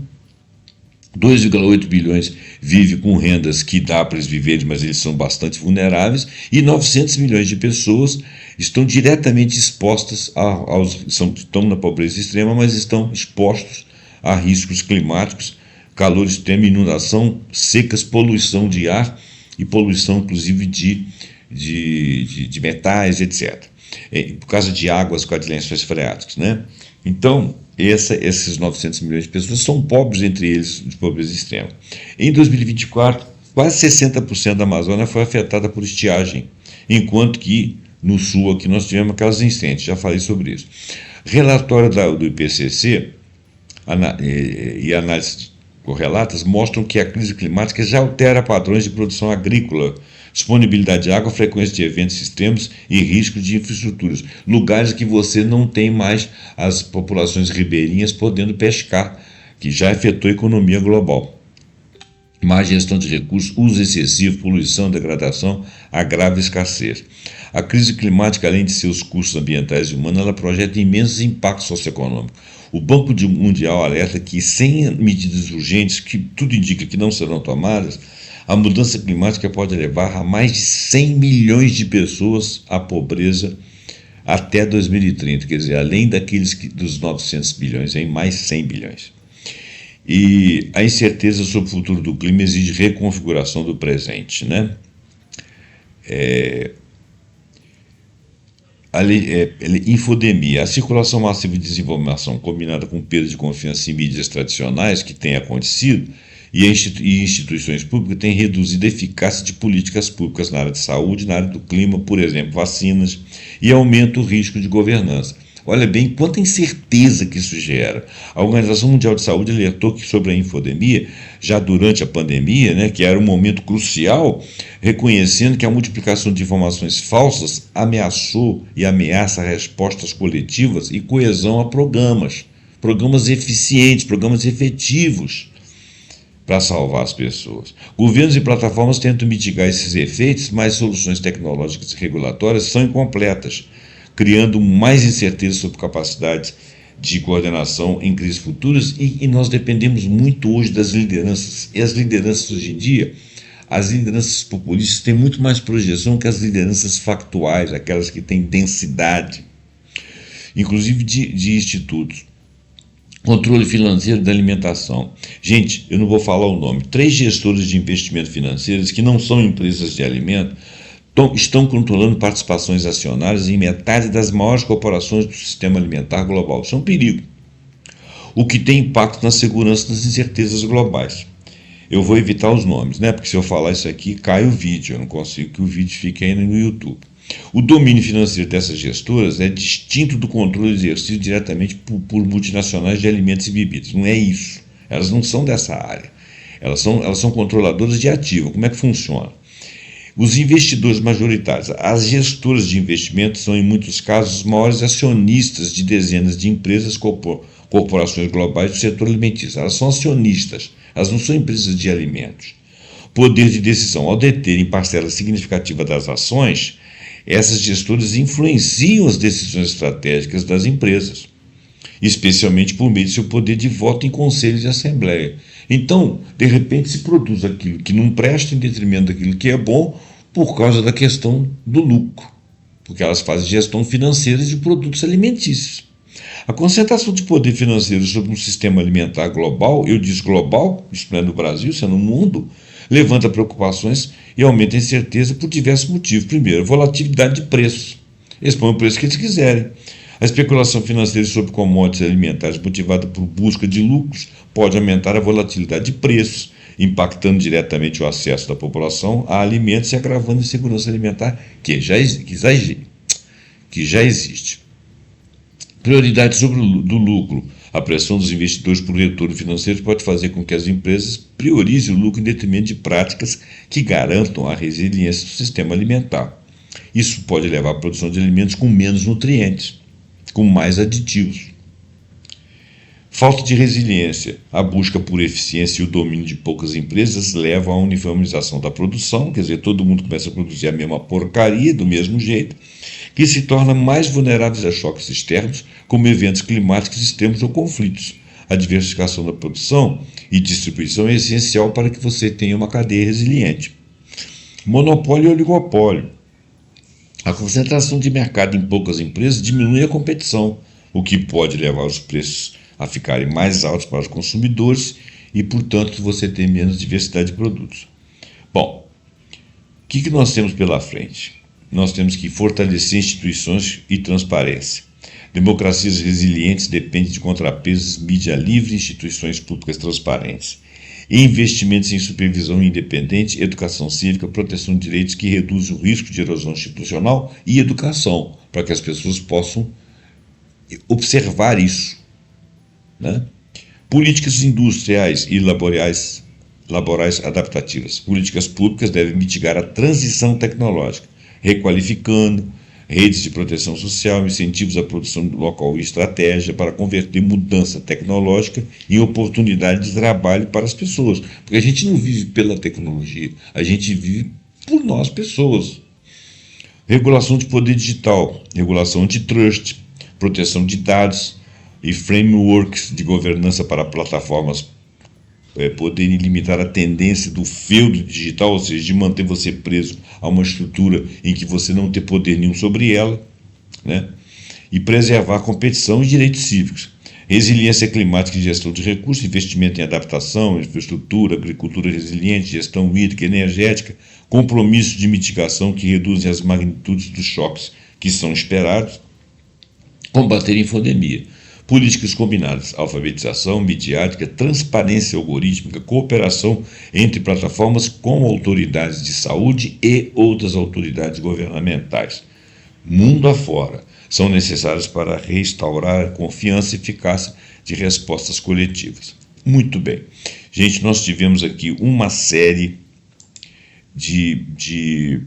2,8 bilhões vivem com rendas que dá para eles viverem, mas eles são bastante vulneráveis, e 900 milhões de pessoas estão diretamente expostas estão na pobreza extrema, mas estão expostos a riscos climáticos, calor extremo, inundação, secas, poluição de ar e poluição, inclusive, de metais, etc. Por causa de águas, por causa de lençóis freáticos, né? Então, esses 900 milhões de pessoas são pobres, entre eles, de pobreza extrema. Em 2024, quase 60% da Amazônia foi afetada por estiagem, enquanto que no sul aqui nós tivemos aquelas incêndios, já falei sobre isso. Relatório do IPCC e análises correlatas mostram que a crise climática já altera padrões de produção agrícola, disponibilidade de água, frequência de eventos extremos e risco de infraestruturas. Lugares que você não tem mais as populações ribeirinhas podendo pescar, que já afetou a economia global. Má gestão de recursos, uso excessivo, poluição, degradação, agrava a escassez. A crise climática, além de seus custos ambientais e humanos, ela projeta imensos impactos socioeconômicos. O Banco Mundial alerta que, sem medidas urgentes, que tudo indica que não serão tomadas, a mudança climática pode levar a mais de 100 milhões de pessoas à pobreza até 2030, quer dizer, além dos 900 bilhões, em mais 100 bilhões. E a incerteza sobre o futuro do clima exige reconfiguração do presente, né? Infodemia. A circulação massiva de desinformação combinada com perda de confiança em mídias tradicionais, que tem acontecido, e instituições públicas têm reduzido a eficácia de políticas públicas na área de saúde, na área do clima, por exemplo, vacinas, e aumenta o risco de governança. Olha bem quanta incerteza que isso gera. A Organização Mundial de Saúde alertou sobre a infodemia já durante a pandemia, né, que era um momento crucial, reconhecendo que a multiplicação de informações falsas ameaçou e ameaça respostas coletivas e coesão a programas eficientes, programas efetivos para salvar as pessoas. Governos e plataformas tentam mitigar esses efeitos, mas soluções tecnológicas e regulatórias são incompletas, criando mais incerteza sobre capacidades de coordenação em crises futuras, e nós dependemos muito hoje das lideranças. E as lideranças hoje em dia, as lideranças populistas têm muito mais projeção que as lideranças factuais, aquelas que têm densidade, inclusive de institutos. Controle financeiro da alimentação. Gente, eu não vou falar o nome. 3 gestores de investimento financeiros que não são empresas de alimento estão controlando participações acionárias em metade das maiores corporações do sistema alimentar global. Isso é um perigo, o que tem impacto na segurança das incertezas globais. Eu vou evitar os nomes, né? Porque se eu falar isso aqui, cai o vídeo. Eu não consigo que o vídeo fique ainda no YouTube. O domínio financeiro dessas gestoras é distinto do controle exercido diretamente por multinacionais de alimentos e bebidas. Não é isso. Elas não são dessa área. Elas são controladoras de ativo. Como é que funciona? Os investidores majoritários, as gestoras de investimentos são, em muitos casos, os maiores acionistas de dezenas de empresas, corporações globais do setor alimentício. Elas são acionistas, elas não são empresas de alimentos. Poder de decisão. Ao deterem parcela significativa das ações, essas gestoras influenciam as decisões estratégicas das empresas, especialmente por meio de seu poder de voto em conselhos de assembleia. Então, de repente, se produz aquilo que não presta em detrimento daquilo que é bom por causa da questão do lucro, porque elas fazem gestão financeira de produtos alimentícios. A concentração de poder financeiro sobre um sistema alimentar global, eu disse global, isso não é no Brasil, isso é no mundo, levanta preocupações e aumenta a incerteza por diversos motivos. Primeiro, volatilidade de preços. Eles põem o preço que eles quiserem. A especulação financeira sobre commodities alimentares motivada por busca de lucros pode aumentar a volatilidade de preços, impactando diretamente o acesso da população a alimentos e agravando a insegurança alimentar que já existe. Prioridade do lucro. A pressão dos investidores por retorno financeiro pode fazer com que as empresas priorizem o lucro em detrimento de práticas que garantam a resiliência do sistema alimentar. Isso pode levar à produção de alimentos com menos nutrientes, com mais aditivos. Falta de resiliência. A busca por eficiência e o domínio de poucas empresas levam à uniformização da produção, quer dizer, todo mundo começa a produzir a mesma porcaria, do mesmo jeito, que se torna mais vulneráveis a choques externos, como eventos climáticos extremos ou conflitos. A diversificação da produção e distribuição é essencial para que você tenha uma cadeia resiliente. Monopólio e oligopólio. A concentração de mercado em poucas empresas diminui a competição, o que pode levar os preços a ficarem mais altos para os consumidores e, portanto, você tem menos diversidade de produtos. Bom, o que nós temos pela frente? Nós temos que fortalecer instituições e transparência. Democracias resilientes dependem de contrapesos, mídia livre, instituições públicas transparentes. Investimentos em supervisão independente, educação cívica, proteção de direitos que reduzem o risco de erosão institucional e educação, para que as pessoas possam observar isso. Né? Políticas industriais e laborais adaptativas. Políticas públicas devem mitigar a transição tecnológica, requalificando redes de proteção social, incentivos à produção local e estratégia para converter mudança tecnológica em oportunidade de trabalho para as pessoas. Porque a gente não vive pela tecnologia, a gente vive por nós, pessoas. Regulação de poder digital, regulação antitrust, proteção de dados e frameworks de governança para plataformas poderem limitar a tendência do feudo digital, ou seja, de manter você preso a uma estrutura em que você não tem poder nenhum sobre ela, né? E preservar a competição e direitos cívicos. Resiliência climática e gestão de recursos, investimento em adaptação, infraestrutura, agricultura resiliente, gestão hídrica e energética, compromissos de mitigação que reduzem as magnitudes dos choques que são esperados, combater a infodemia. Políticas combinadas, alfabetização, midiática, transparência algorítmica, cooperação entre plataformas com autoridades de saúde e outras autoridades governamentais. Mundo afora, são necessárias para restaurar a confiança e eficácia de respostas coletivas. Muito bem. Gente, nós tivemos aqui uma série de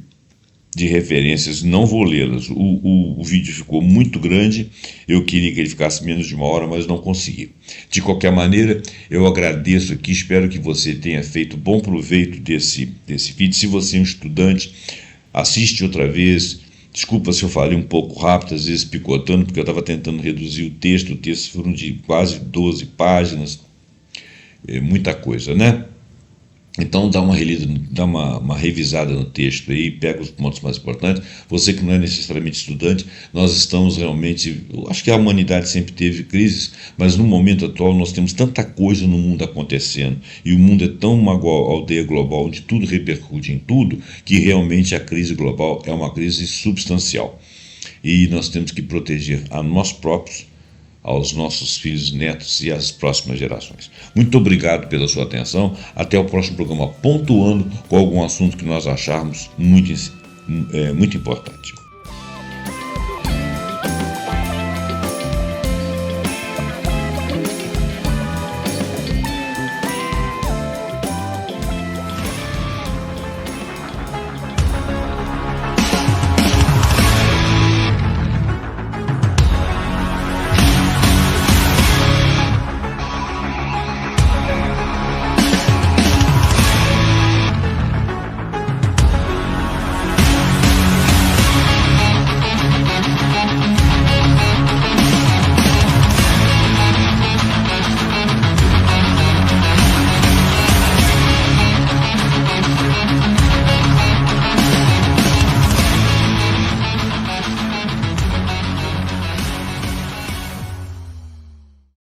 referências, não vou lê-las. O vídeo ficou muito grande, eu queria que ele ficasse menos de uma hora, mas não consegui. De qualquer maneira, eu agradeço aqui, espero que você tenha feito bom proveito desse vídeo. Se você é um estudante, assiste outra vez. Desculpa se eu falei um pouco rápido, às vezes picotando, porque eu estava tentando reduzir o texto foram de quase 12 páginas, muita coisa, né? Então dá uma relida, dá uma revisada no texto aí, pega os pontos mais importantes. Você que não é necessariamente estudante, nós estamos realmente, eu acho que a humanidade sempre teve crises, mas no momento atual nós temos tanta coisa no mundo acontecendo, e o mundo é tão uma aldeia global, onde tudo repercute em tudo, que realmente a crise global é uma crise substancial. E nós temos que proteger a nós próprios, aos nossos filhos, netos e às próximas gerações. Muito obrigado pela sua atenção. Até o próximo programa, pontuando com algum assunto que nós acharmos muito importante.